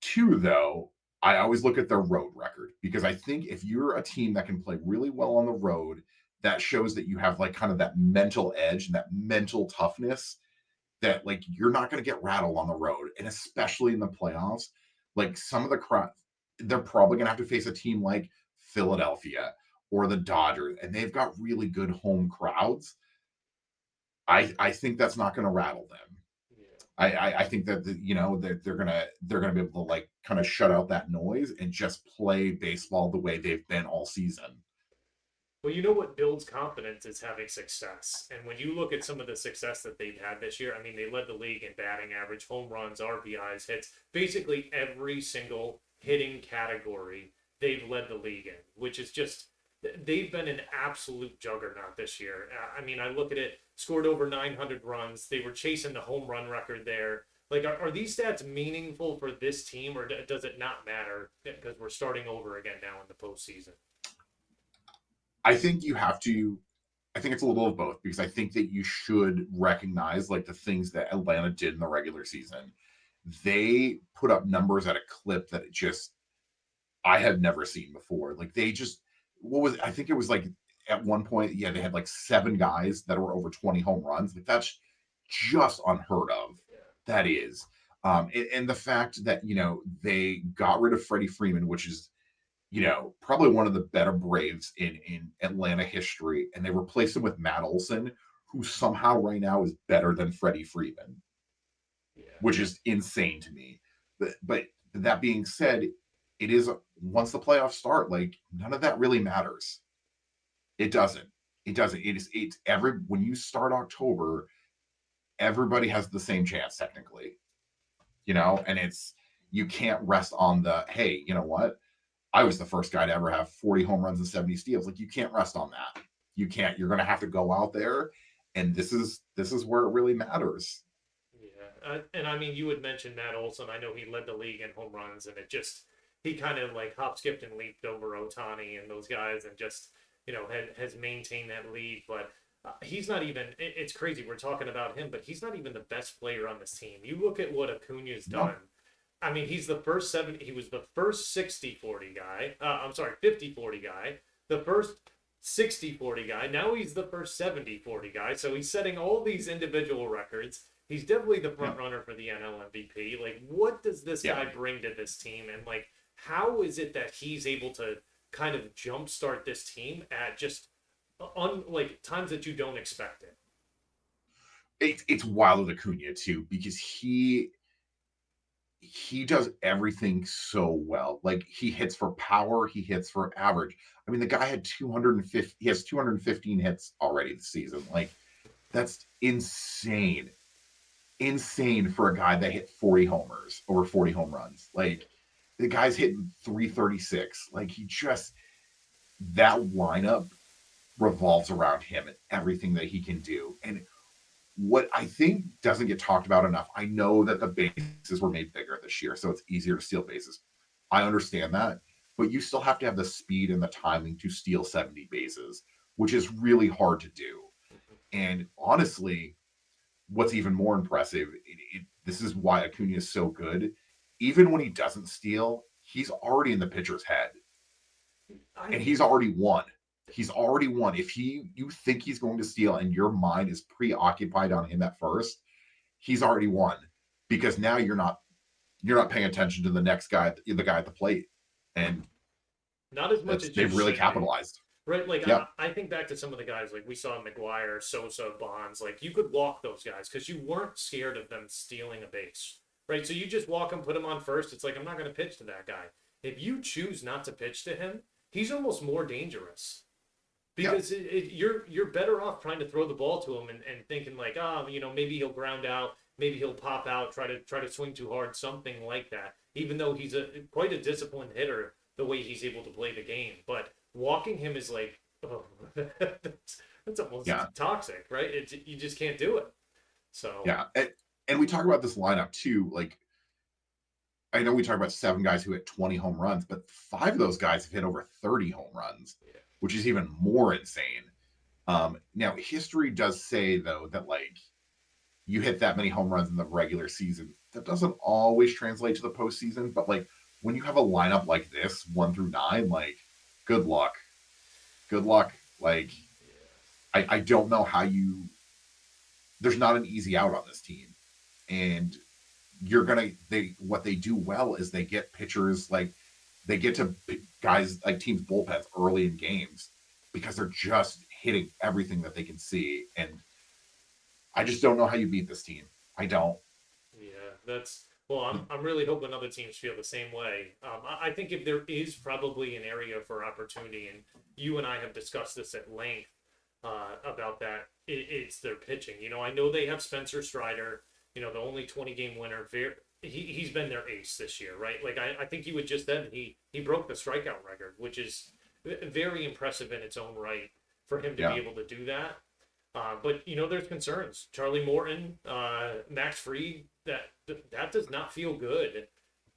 Two, though, I always look at their road record because I think if you're a team that can play really well on the road, that shows that you have like kind of that mental edge and that mental toughness that like you're not going to get rattled on the road. And especially in the playoffs, like some of the crowd, they're probably going to have to face a team like Philadelphia or the Dodgers, and they've got really good home crowds. I think that's not going to rattle them. Yeah. I think that that they're gonna be able to like kind of shut out that noise and just play baseball the way they've been all season. Well, you know what builds confidence is having success. And when you look at some of the success that they've had this year, I mean, they led the league in batting average, home runs, RBIs, hits, basically every single hitting category they've led the league in, which is just, they've been an absolute juggernaut this year. I mean, I look at it, scored over 900 runs. They were chasing the home run record there. Like, are these stats meaningful for this team, or does it not matter because we're starting over again now in the postseason? I think you have to. I think it's a little of both because I think that you should recognize like the things that Atlanta did in the regular season. They put up numbers at a clip that I had never seen before. Like they just what was I think it was like at one point, yeah, they had like 7 guys that were over 20 home runs. Like that's just unheard of. Yeah. That is. And the fact that they got rid of Freddie Freeman, which is probably one of the better Braves in Atlanta history, and they replaced him with Matt Olson, who somehow right now is better than Freddie Freeman, Yeah. which is insane to me. But that being said, it is once the playoffs start, like none of that really matters. It doesn't. It doesn't. It's every when you start October, everybody has the same chance technically, and you can't rest on the hey, you know what? I was the first guy to ever have 40 home runs and 70 steals. Like you can't rest on that. You can't. You're going to have to go out there, and this is where it really matters. Yeah, and I mean, you had mentioned Matt Olson. I know he led the league in home runs, and it just he kind of like hop, skipped, and leaped over Otani and those guys, and just has maintained that lead. But he's not even. It's crazy. We're talking about him, but he's not even the best player on this team. You look at what Acuna's done. No, I mean, he's the first 70. He was the first 60-40 guy. I'm sorry, 50-40 guy. The first 60-40 guy. Now he's the first 70-40 guy. So he's setting all these individual records. He's definitely the yeah, front runner for the NL MVP. Like, what does this yeah. guy bring to this team? And like, how is it that he's able to kind of jumpstart this team at just on like times that you don't expect it? It's wild with Acuna too because he does everything so well. Like he hits for power, he hits for average. I mean, the guy had 250. He has 215 hits already this season. Like that's insane, insane for a guy that hit 40 homers, over 40 home runs. Like the guy's hitting 336. Like he just that lineup revolves around him and everything that he can do. And what I think doesn't get talked about enough, I know that the bases were made bigger this year, so it's easier to steal bases. I understand that, but you still have to have the speed and the timing to steal 70 bases, which is really hard to do. And honestly, what's even more impressive, this is why Acuna is so good. Even when he doesn't steal, he's already in the pitcher's head, and I he's already won. He's already won. If you think he's going to steal and your mind is preoccupied on him at first, he's already won because now you're not paying attention to the next guy, the guy at the plate, and not as much that's as you they've really should be. capitalized. Right, like Yep. I think back to some of the guys like we saw McGuire, Sosa, Bonds. Like you could walk those guys because you weren't scared of them stealing a base, right? So you just walk them, put them on first. It's like I'm not going to pitch to that guy. If you choose not to pitch to him, he's almost more dangerous Yep. because you're better off trying to throw the ball to him and thinking like, maybe he'll ground out, maybe he'll pop out, try to swing too hard, something like that. Even though he's a quite a disciplined hitter, the way he's able to play the game, but walking him is like, oh, that's almost Yeah. toxic, right? You just can't do it. So Yeah. And we talk about this lineup too. Like I know we talk about 7 guys who hit 20 home runs, but 5 of those guys have hit over 30 home runs, yeah, which is even more insane. Now history does say though that like you hit that many home runs in the regular season, that doesn't always translate to the postseason. But like when you have a lineup like this, 1 through 9, like good luck, good luck. Like I don't know how you. There's not an easy out on this team, and what they do well is they get pitchers like they get to guys like teams bullpens early in games because they're just hitting everything that they can see, and I just don't know how you beat this team. I don't. yeah, that's well. I'm really hoping other teams feel the same way. I think if there is probably an area for opportunity, and you and I have discussed this at length about that, it's their pitching. I know they have Spencer Strider. The only 20-game winner. He's been their ace this year, right? Like I think you would just then he broke the strikeout record, which is very impressive in its own right for him to be Yeah, able to do that. But there's concerns. Charlie Morton, Max Fried, that does not feel good.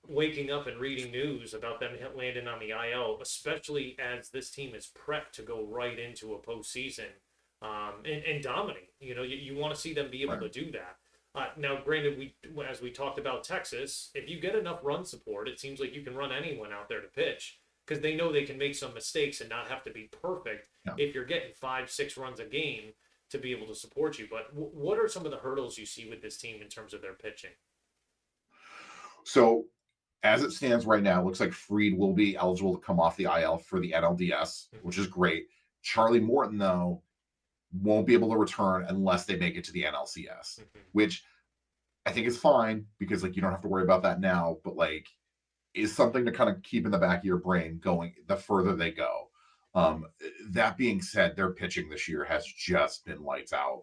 Waking up and reading news about them landing on the IL, especially as this team is prepped to go right into a postseason and dominate. You want to see them be able right. to do that. Now, granted, as we talked about Texas, if you get enough run support, it seems like you can run anyone out there to pitch because they know they can make some mistakes and not have to be perfect Yeah. if you're getting 5, 6 runs a game to be able to support you. But what are some of the hurdles you see with this team in terms of their pitching? So as it stands right now, it looks like Freed will be eligible to come off the IL for the NLDS, which is great. Charlie Morton, though, won't be able to return unless they make it to the NLCS, which I think is fine because like you don't have to worry about that now, but like is something to kind of keep in the back of your brain going the further they go. Um, that being said, their pitching this year has just been lights out.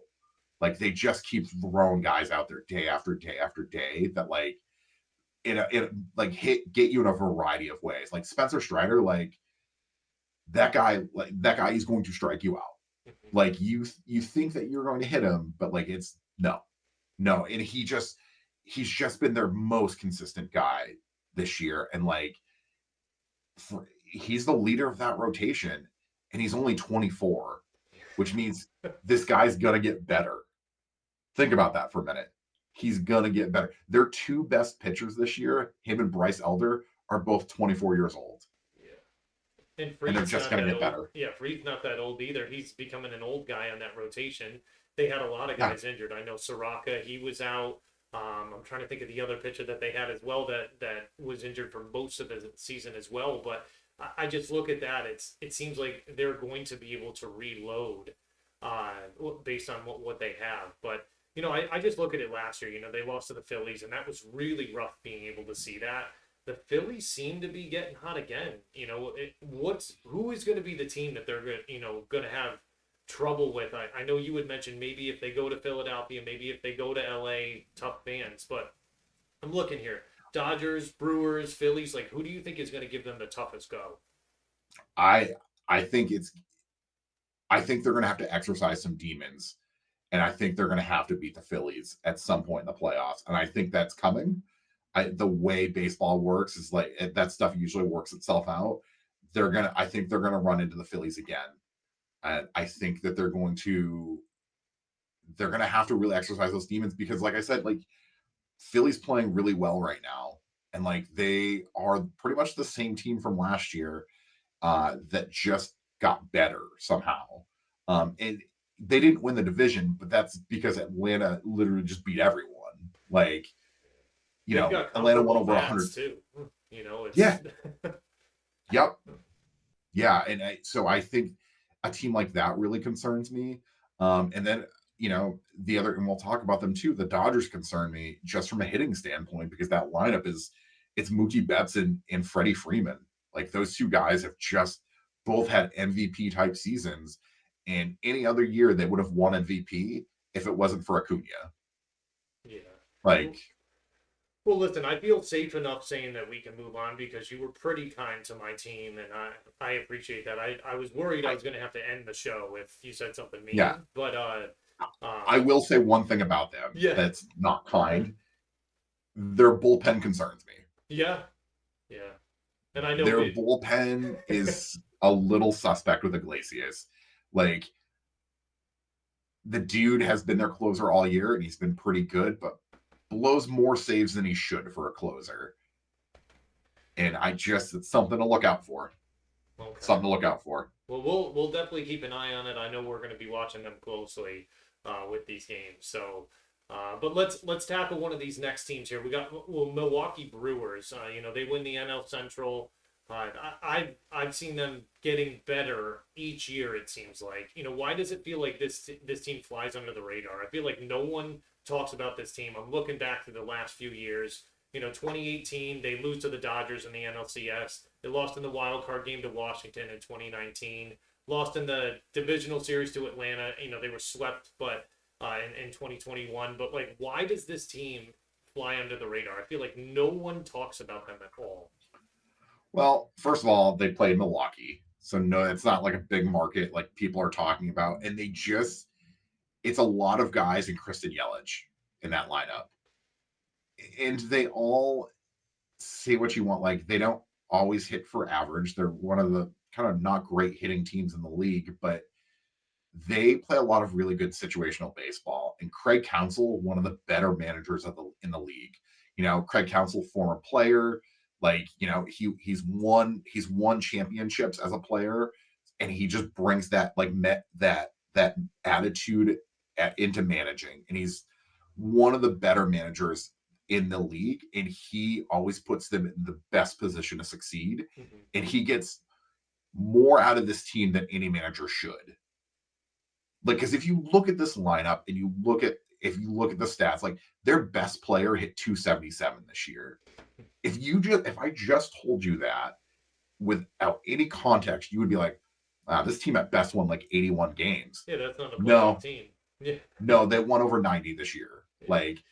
Like they just keep throwing guys out there day after day after day that like it like get you in a variety of ways. Like Spencer Strider, like that guy is going to strike you out. Mhm. Like you think that you're going to hit him, but like it's no, and he's just been their most consistent guy this year, and like he's the leader of that rotation, and he's only 24, which means this guy's gonna get better. Think about that for a minute. He's gonna get better. Their two best pitchers this year, him and Bryce Elder, are both 24 years old, Yeah. And and they're Freed's just not gonna that get old. better. Yeah, Freed's not that old either. He's becoming an old guy on that rotation. They had a lot of Yeah, guys injured. I know Soraka, he was out. I'm trying to think of the other pitcher that they had as well that was injured for most of the season as well. But I just look at that. It seems like they're going to be able to reload uh, based on what they have. But I just look at it last year. They lost to the Phillies, and that was really rough being able to see that. The Phillies seem to be getting hot again. Who is going to be the team that they're going to have trouble with? I know you would mention maybe if they go to Philadelphia, maybe if they go to LA, tough fans. But I'm looking here: Dodgers, Brewers, Phillies. Like, who do you think is going to give them the toughest go? I I think it's I think they're gonna have to exercise some demons, and I think they're gonna have to beat the Phillies at some point in the playoffs, and I think that's coming. The way baseball works is like that stuff usually works itself out. I think they're gonna run into the Phillies again, and I think that they're gonna have to really exercise those demons because, like I said, like Philly's playing really well right now, and like they are pretty much the same team from last year that just got better somehow. And they didn't win the division, but that's because Atlanta literally just beat everyone. Like, They've got Atlanta won comparable over 100. bats too. It's Yeah. Yep. Yeah. So I think a team like that really concerns me. And then, and we'll talk about them too. The Dodgers concern me just from a hitting standpoint because that lineup it's Mookie Betts and Freddie Freeman. Like those two guys have just both had MVP type seasons. And any other year they would have won MVP if it wasn't for Acuna. yeah. Like, Well, listen, I feel safe enough saying that we can move on because you were pretty kind to my team, and I appreciate that. I was worried I I, was going to have to end the show if you said something yeah, mean, but I um, will say one thing about them yeah, that's not kind. Their bullpen concerns me. yeah, yeah. And I know Their we, bullpen is a little suspect with Iglesias. Like the dude has been their closer all year and he's been pretty good, but blows more saves than he should for a closer. And it's something to look out for. okay. Something to look out for. Well, we'll definitely keep an eye on it. I know we're going to be watching them closely with these games. So, but let's tackle one of these next teams here. We got Milwaukee Brewers. They win the NL Central. I've seen them getting better each year. It seems like why does it feel like this team flies under the radar? I feel like no one talks about this team. I'm looking back to the last few years. 2018 they lose to the Dodgers in the NLCS. They lost in the wild card game to Washington in 2019. Lost in the divisional series to Atlanta. They were swept, but in 2021. But like, why does this team fly under the radar? I feel like no one talks about them at all. Well, first of all, they play in Milwaukee. So no, it's not like a big market like people are talking about. And it's a lot of guys and Kristen Yelich in that lineup. And they all say what you want. Like they don't always hit for average. They're one of the kind of not great hitting teams in the league, but they play a lot of really good situational baseball. And Craig Counsell, one of the better managers in the league. Craig Counsell, former player, like he's won championships as a player, and he just brings that like that attitude into managing. And he's one of the better managers in the league, and he always puts them in the best position to succeed. Mm-hmm. And he gets more out of this team than any manager should. Like, because if you look at this lineup and if you look at the stats, like their best player hit 277 this year. If I just told you that without any context, you would be like, This team at best won like 81 games. Yeah, that's not a playoff No, team. Yeah, no, they won over 90 this year. yeah, Like,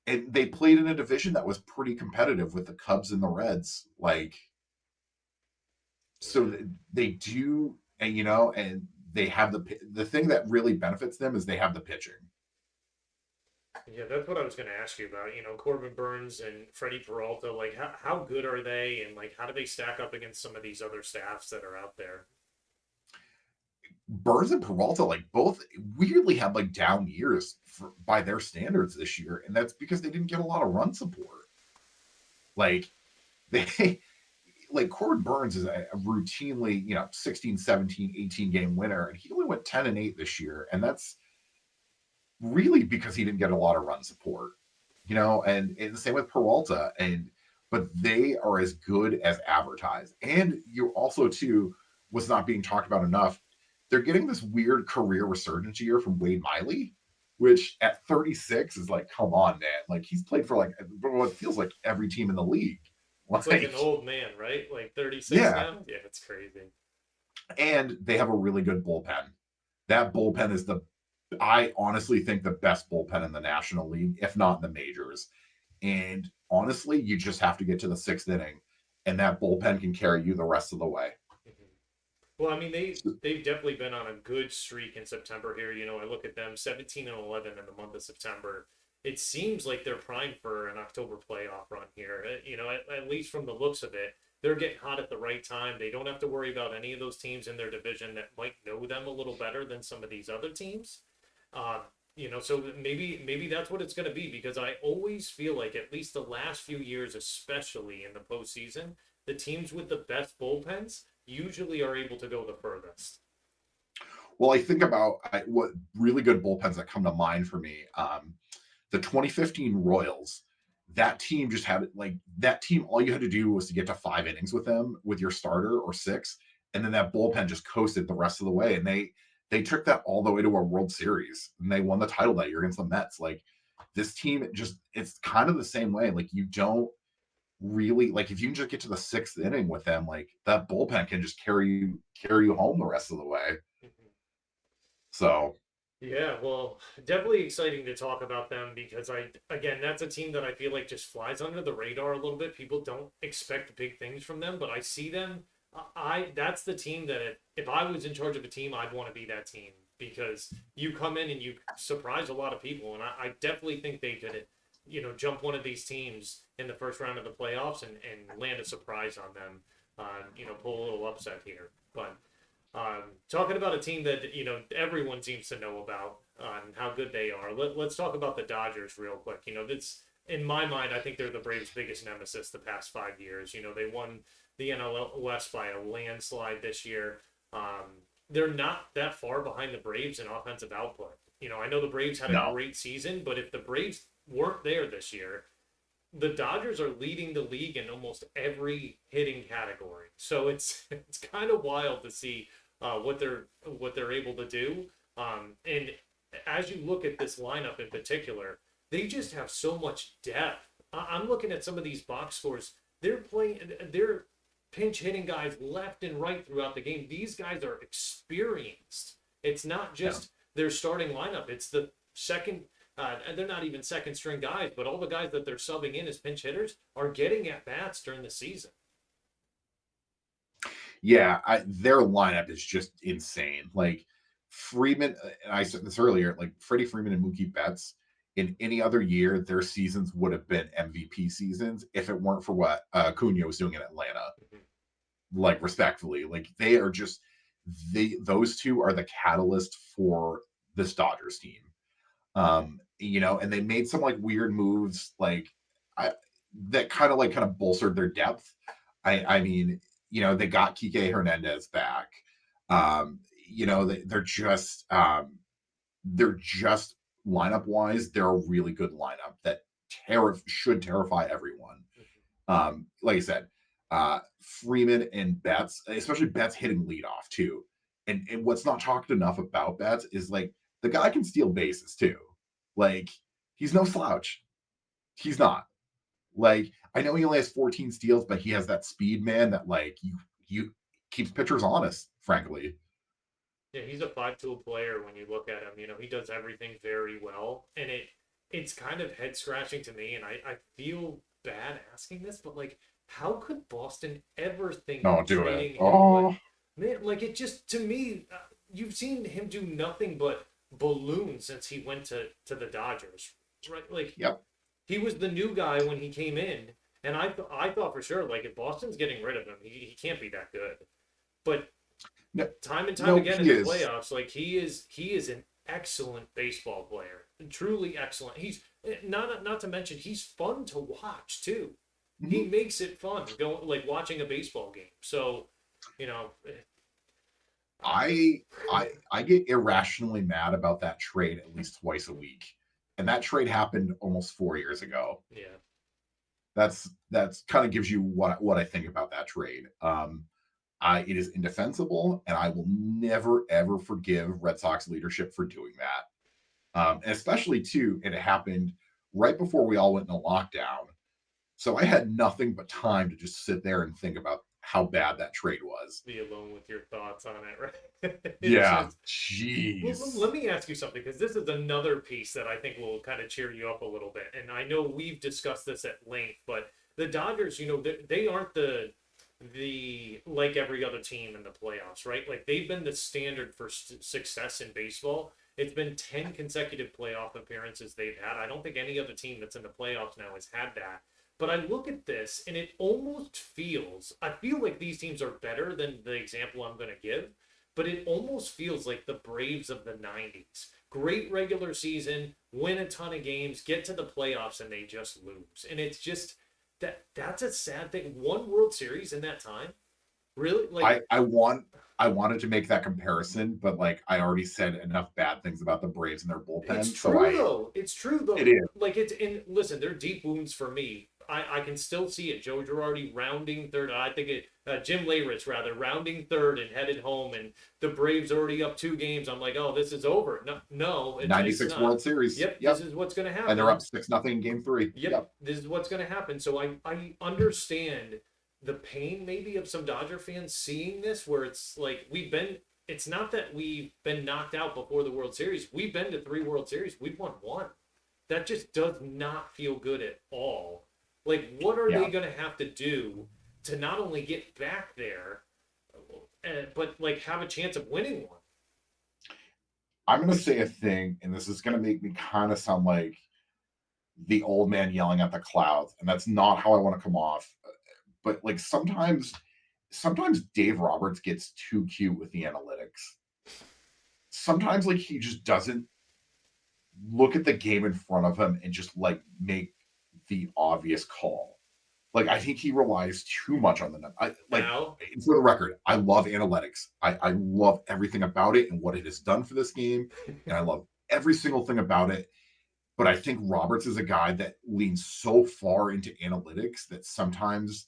and they played in a division that was pretty competitive with the Cubs and the Reds. Like, so yeah. they do, and and they have the thing that really benefits them is they have the pitching. Yeah, that's what I was going to ask you about. Corbin Burns and Freddie Peralta, like how good are they, and like how do they stack up against some of these other staffs that are out there? Burns and Peralta, like both weirdly had like down years by their standards this year, and that's because they didn't get a lot of run support. Like they like Corbin Burns is a routinely, 16, 17, 18 game winner, and he only went 10-8 this year. And that's really because he didn't get a lot of run support, and the same with Peralta. But they are as good as advertised. And you also, too, was not being talked about enough. They're getting this weird career resurgence year from Wade Miley, which at 36 is like, come on, man. Like he's played for like what feels like every team in the league. It's like Like, an old man, right? Like 36 yeah. now? Yeah, it's crazy. And they have a really good bullpen. That bullpen is I honestly think the best bullpen in the National League, if not in the majors. And honestly, you just have to get to the sixth inning, and that bullpen can carry you the rest of the way. Mhm. Well, I mean, they've definitely been on a good streak in September here. I look at them 17 and 11 in the month of September. It seems like they're primed for an October playoff run here. At least from the looks of it, they're getting hot at the right time. They don't have to worry about any of those teams in their division that might know them a little better than some of these other teams. Um, so maybe that's what it's going to be because I always feel like at least the last few years, especially in the postseason, the teams with the best bullpens usually are able to go the furthest. Well, I think about what really good bullpens that come to mind for me. The 2015 Royals, that team just had like that team. All you had to do was to get to 5 innings with them with your starter or six, and then that bullpen just coasted the rest of the way. And they took that all the way to a World Series, and they won the title that year against the Mets. Like this team, just it's kind of the same way. Like you don't really like if you can just get to the sixth inning with them, like that bullpen can just carry you home the rest of the way. Mhm. So Yeah, well, definitely exciting to talk about them because again, that's a team that I feel like just flies under the radar a little bit. People don't expect big things from them, but I see them. That's the team that if I was in charge of a team, I'd want to be that team because you come in and you surprise a lot of people, and I definitely think they could, jump one of these teams in the first round of the playoffs and land a surprise on them. Pull a little upset here, but. Talking about a team that everyone seems to know about and how good they are. Let's talk about the Dodgers real quick. That's in my mind. I think they're the Braves' biggest nemesis the past 5 years. They won the NL West by a landslide this year. They're not that far behind the Braves in offensive output. I know the Braves had a no. great season, but if the Braves weren't there this year, the Dodgers are leading the league in almost every hitting category. So it's kind of wild to see what they're able to do. And as you look at this lineup in particular, they just have so much depth. I'm looking at some of these box scores. They're pinch hitting guys left and right throughout the game. These guys are experienced. It's not Yeah. just their starting lineup. It's the second. And they're not even second string guys, but all the guys that they're subbing in as pinch hitters are getting at bats during the season. Yeah, their lineup is just insane. Like Freeman, I said this earlier, like Freddie Freeman and Mookie Betts, in any other year, their seasons would have been MVP seasons if it weren't for what Acuna was doing in Atlanta. Mhm. Like respectfully, like they are just those two are the catalyst for this Dodgers team. And they made some like weird moves, like I that kind of bolstered their depth. I mean, they got Kike Hernandez back. They're just lineup wise, they're a really good lineup that should terrify everyone. Like I said, Freeman and Betts, especially Betts hitting leadoff too. And what's not talked enough about Betts is like the guy can steal bases too. Like he's no slouch. He's not. Like I know he only has 14 steals, but he has that speed, man, that like you keeps pitchers honest, frankly. Yeah, he's a five-tool player when you look at him. He does everything very well, and it's kind of head scratching to me, and I feel bad asking this, but like, how could Boston ever think No, of do it. trading him? Like, Oh, man, like it just to me, you've seen him do nothing but balloon since he went to the Dodgers, right? Like yep. he was the new guy when he came in, and I thought for sure like if Boston's getting rid of him, he can't be that good, but No, time and time no, again in he the is. playoffs, like he is an excellent baseball player, truly excellent. He's not to mention he's fun to watch too. He Mhm. makes it fun going like watching a baseball game. So, you know, I get irrationally mad about that trade at least twice a week, and that trade happened almost 4 years ago. yeah, That's kind of gives you what I think about that trade. It is indefensible, and I will never ever forgive Red Sox leadership for doing that. And especially too, it happened right before we all went into lockdown, so I had nothing but time to just sit there and think about how bad that trade was. be alone with your thoughts on it, right? It's Yeah, just well, jeez. let me ask you something because this is another piece that I think will kind of cheer you up a little bit. And I know we've discussed this at length, but the Dodgers, they aren't the like every other team in the playoffs, right? Like they've been the standard for success in baseball. It's been 10 consecutive playoff appearances they've had. I don't think any other team that's in the playoffs now has had that. But I look at this and it almost feels, I feel like these teams are better than the example I'm going to give, but it almost feels like the Braves of the 90s. Great regular season, win a ton of games, get to the playoffs, and they just lose. And it's just that's a sad thing. One World Series in that time, really? Like, I wanted to make that comparison, but like I already said enough bad things about the Braves and their it's bullpen, so true I though. It's true it though. is. Like it's in listen, they're deep wounds for me. I can still see it. Joe Girardi rounding third. I think Jim Leyritz rather rounding third and headed home, and the Braves already up 2 games. I'm like, oh, this is over. No, no, it's 96 not. World Series. Yep, this Yep. is what's going to And they're up happen. 6-0 in game 3. Yep, Yep. this is what's going to happen. So I understand the pain maybe of some Dodger fans seeing this, where it's like it's not that we've been knocked out before the World Series. We've been to 3 World Series. We've won one. That just does not feel good at all. Like, what are they Yeah. going to have to do to not only get back there, but like have a chance of winning one? I'm going to say a thing, and this is going to make me kind of sound like the old man yelling at the clouds, and that's not how I want to come off. But like sometimes Dave Roberts gets too cute with the analytics. Sometimes like he just doesn't look at the game in front of him and just like make the obvious call. Like I think he relies too much on the number. Like Now, for the record, I love analytics. I love everything about it and what it has done for this game, and I love every single thing about it. But I think Roberts is a guy that leans so far into analytics that sometimes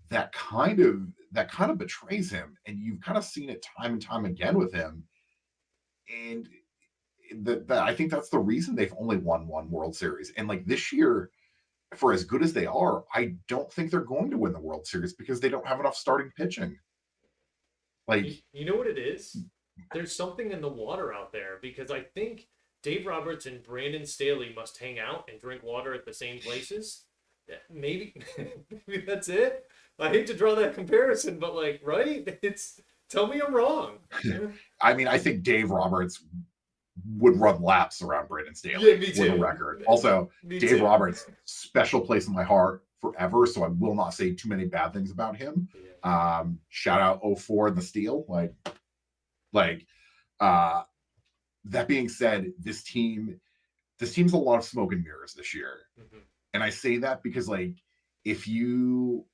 that kind of betrays him, and you've kind of seen it time and time again with him. And that I think that's the reason they've only won one World Series. And like this year, for as good as they are, I don't think they're going to win the World Series because they don't have enough starting pitching. Like, you know what it is? There's something in the water out there because I think Dave Roberts and Brandon Staley must hang out and drink water at the same places. Maybe, maybe that's it. I hate to draw that comparison, but like, right? It's tell me I'm wrong. Yeah, I mean, I think Dave Roberts would run laps around Brandon yeah, Staley me for the too. record. Also, Me Dave too. Roberts, special place in my heart forever, so I will not say too many bad things about him. Yeah. Shout out '04 and the Steel. Like uh that being said, this team's a lot of smoke and mirrors this year. Mm-hmm. And I say that because like if you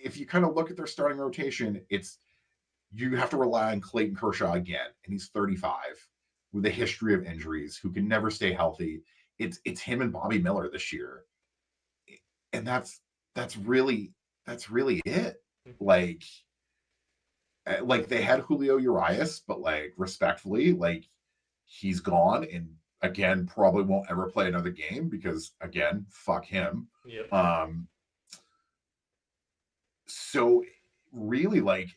if you kind of look at their starting rotation, it's you have to rely on Clayton Kershaw again, and he's 35 with a history of injuries who can never stay healthy. It's him and Bobby Miller this year, and that's really that's really it. Mm-hmm. Like like they had Julio Urias, but like respectfully, like he's gone, and again probably won't ever play another game because again fuck him. Yep. Um, so really like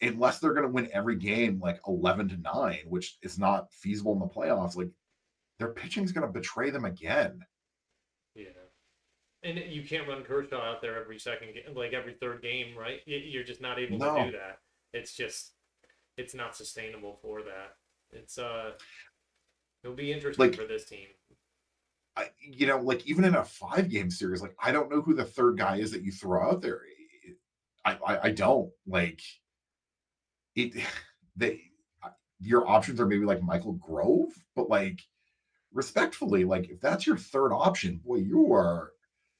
unless they're going to win every game like 11-9, which is not feasible in the playoffs, like their pitching is going to betray them again. Yeah. And you can't run Kershaw out there every second, like every third game, right? You're just not able to do No, that. It's just, it's not sustainable for that. It's it'll be interesting like for this team. like even in a 5 game series, like I don't know who the third guy is that you throw out there. I don't like it. They your options are maybe like Michael Grove, but like respectfully, like if that's your third option, boy, you are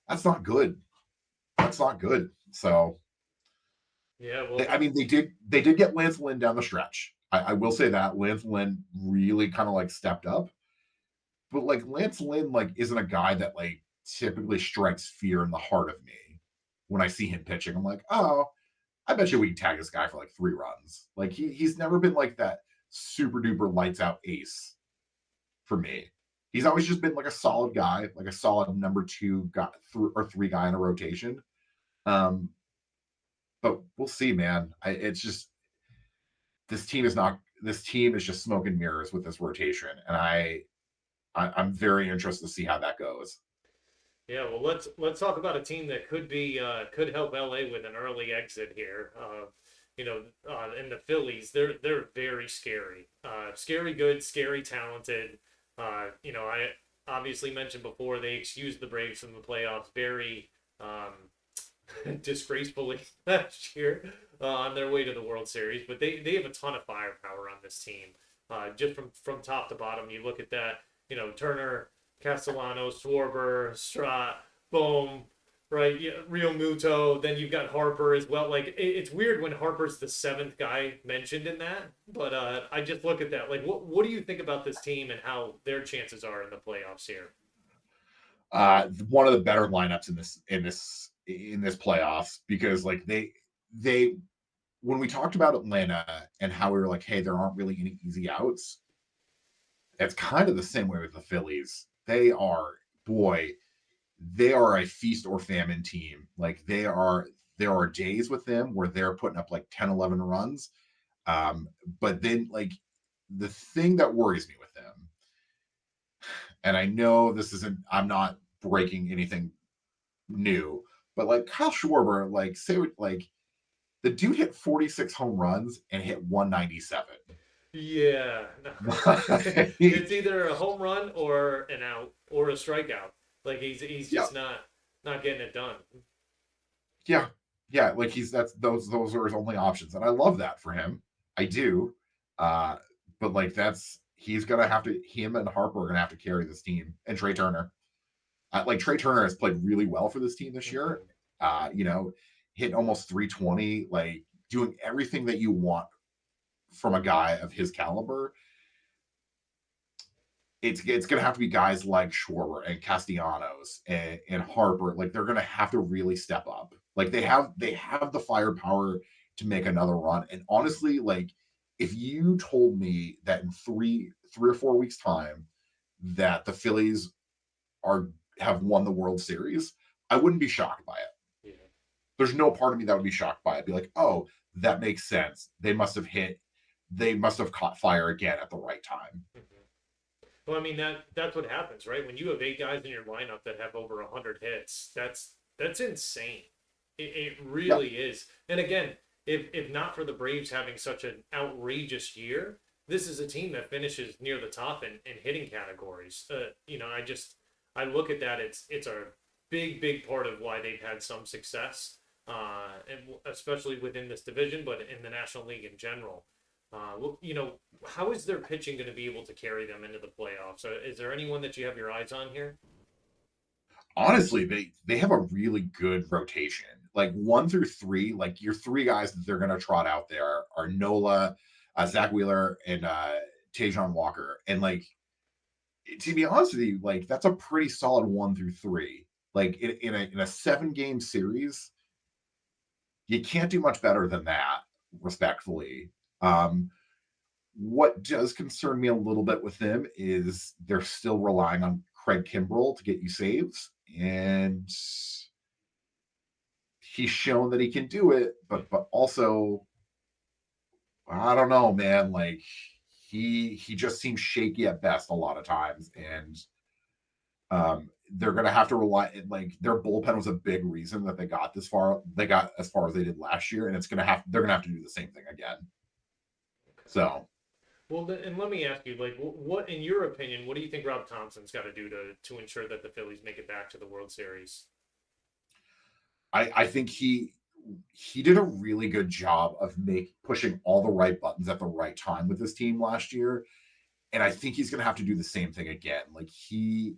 that's not good. That's not good. So Yeah, well, I mean, they did get Lance Lynn down the stretch. I will say that Lance Lynn really kind of like stepped up, but like Lance Lynn like isn't a guy that like typically strikes fear in the heart of me when I see him pitching. I'm like, oh, I bet you we can tag this guy for like 3 runs. Like he's never been like that super duper lights out ace for me. He's always just been like a solid guy, like a solid number two guy or three guy in a rotation. Um, but we'll see, man. It's just this team is not. This team is just smoke and mirrors with this rotation, and I'm very interested to see how that goes. yeah, well, let's talk about a team that could help LA with an early exit here. In the Phillies, they're very scary. Scary good, scary talented. I obviously mentioned before they excused the Braves from the playoffs very disgracefully last year on their way to the World Series, but they have a ton of firepower on this team. Just from top to bottom, you look at that. Turner, Castellanos, Schwarber, Strat, Bohm, right? Yeah, Real Muto. Then you've got Harper as well. Like it's weird when Harper's the seventh guy mentioned in that, but I just look at that. Like, what do you think about this team and how their chances are in the playoffs here? One of the better lineups in this playoffs because like they when we talked about Atlanta and how we were like, hey, there aren't really any easy outs. It's kind of the same way with the Phillies. Boy, they are a feast or famine team. Like there are days with them where they're putting up like 10, 11 runs. But then like the thing that worries me with them, and I know this isn't, I'm not breaking anything new, but like Kyle Schwarber, like say like the dude hit 46 home runs and hit 197. Yeah, no. It's either a home run or an out or a strikeout. Like he's Yeah, just not getting it done. yeah, yeah. Like that's those are his only options, and I love that for him. I do, uh, but like that's he's gonna have to. Him and Harper are gonna have to carry this team, and Trey Turner. Like Trey Turner has played really well for this team this year. Mhm. You know, hitting almost 320, like doing everything that you want from a guy of his caliber. It's gonna have to be guys like Schwarber and Castellanos and Harper. Like they're gonna have to really step up. Like they have the firepower to make another run. And honestly, like if you told me that in three or 4 weeks time that the Phillies are have won the World Series, I wouldn't be shocked by it. Yeah. There's no part of me that would be shocked by it. Be like, oh, that makes sense. They must have caught fire again at the right time. Mhm. Well, I mean that's what happens, right? When you have eight guys in your lineup that have over 100 hits, that's insane. It Yep. really is. And again, if not for the Braves having such an outrageous year, this is a team that finishes near the top in hitting categories. I look at that. It's a big part of why they've had some success, and especially within this division, but in the National League in general. How is their pitching going to be able to carry them into the playoffs? Is there anyone that you have your eyes on here? Honestly, they have a really good rotation. Like 1 through 3, like your 3 guys that they're gonna trot out there are Nola, Zach Wheeler, and Tajon Walker. And like to be honest with you, like that's a pretty solid 1 through 3. Like in a 7 game series, you can't do much better than that, respectfully. Um, what does concern me a little bit with them is they're still relying on Craig Kimbrell to get you saves. And he's shown that he can do it, but also I don't know, man. Like he just seems shaky at best a lot of times, and they're gonna have to rely. Like their bullpen was a big reason that they got this far. They got as far as they did last year, and they're gonna have to do the same thing again. So Well, and let me ask you, like, what, in your opinion, what do you think Rob Thompson's got to do to ensure that the Phillies make it back to the World Series? I think he did a really good job of pushing all the right buttons at the right time with this team last year, and I think he's gonna have to do the same thing again. Like he's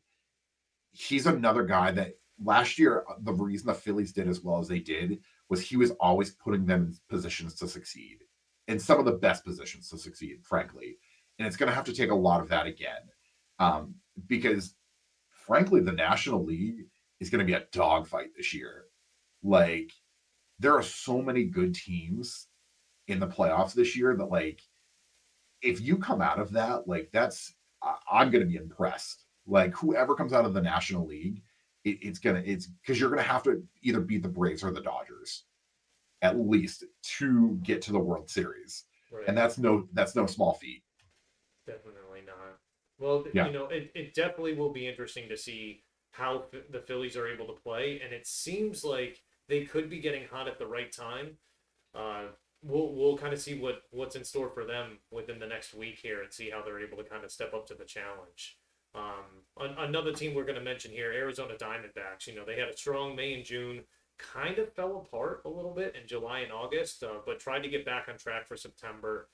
another guy that last year the reason the Phillies did as well as they did was he was always putting them in positions to succeed, in some of the best positions to succeed, frankly. And it's going to have to take a lot of that again, um, because frankly, the National League is going to be a dogfight this year. Like there are so many good teams in the playoffs this year that like if you come out of that, like I'm going to be impressed. Like whoever comes out of the National League, it's because you're gonna have to either beat the Braves or the Dodgers at least to get to the World Series, and Right. that's no small feat. Definitely not. Well, Yeah, it definitely will be interesting to see how the Phillies are able to play, and it seems like they could be getting hot at the right time. Uh, we'll kind of see what's in store for them within the next week here, and see how they're able to kind of step up to the challenge. Another team we're going to mention here, Arizona Diamondbacks. They had a strong May and June, kind of fell apart a little bit in July and August, but tried to get back on track for September.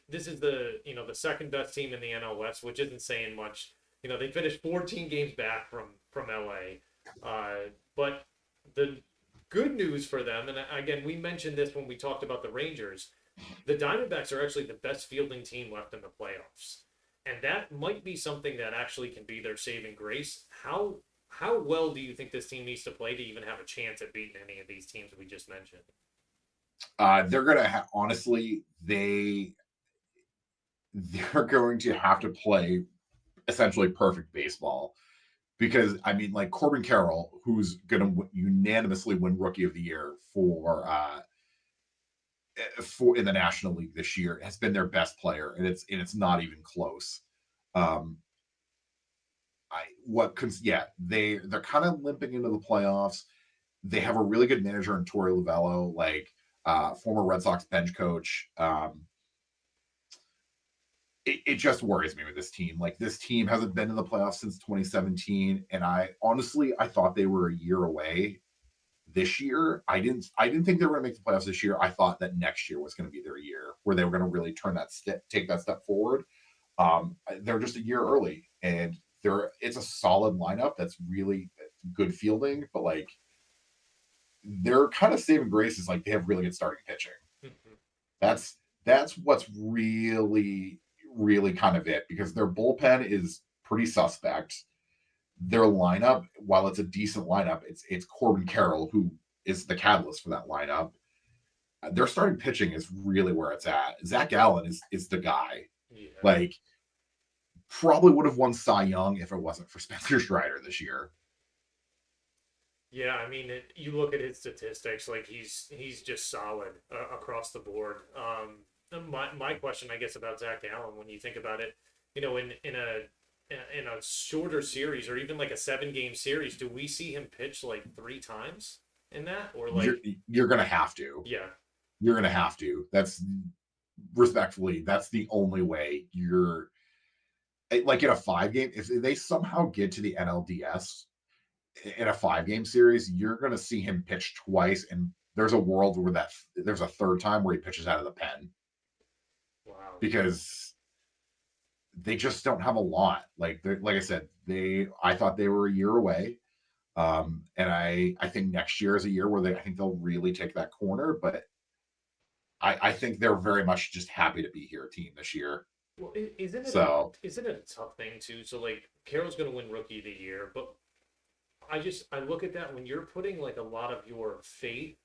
This is the second best team in the NL West, which isn't saying much. They finished 14 games back from LA, but the good news for them, and again, we mentioned this when we talked about the Rangers. The Diamondbacks are actually the best fielding team left in the playoffs, and that might be something that actually can be their saving grace. How well do you think this team needs to play to even have a chance at beating any of these teams we just mentioned? they're gonna honestly they're going to have to play essentially perfect baseball because I mean, like Corbin Carroll, who's going to unanimously win Rookie of the Year for in the National League this year, has been their best player, and it's not even close. Um, I what yeah, they're kind of limping into the playoffs. They have a really good manager in Torey Lovello, like former Red Sox bench coach. It just worries me with this team. Like this team hasn't been in the playoffs since 2017, and I thought they were a year away this year. I didn't think they were going to make the playoffs this year. I thought that next year was going to be their year where they were going to really take that step forward. They're just a year early, and it's a solid lineup that's really good fielding, but like their kind of saving grace is like they have really good starting pitching. That's that's what's really kind of it because their bullpen is pretty suspect. Their lineup, while it's a decent lineup, it's Corbin Carroll who is the catalyst for that lineup. Their starting pitching is really where it's at. Zach Allen is the guy. Yeah. Like probably would have won Cy Young if it wasn't for Spencer Strider this year. Yeah, I mean, you look at his statistics, like he's just solid across the board. My question, I guess, about Zach Allen, when you think about it, in a shorter series or even like a 7 game series, do we see him pitch like 3 times in that, or You're like, you're gonna have to. yeah, You're gonna have to. That's respectfully, that's the only way you're like in a 5 game. If they somehow get to the NLDS in a 5 game series, you're going to see him pitch twice, and there's a world where there's a third time where he pitches out of the pen wow, because they just don't have a lot. Like I said, I thought they were a year away, and I think next year is a year where I think they'll really take that corner. But I think they're very much just happy to be here, team this year. well, isn't it a So isn't it a tough thing too? So like, Carroll's going to win Rookie of the Year, but I look at that when you're putting like a lot of your faith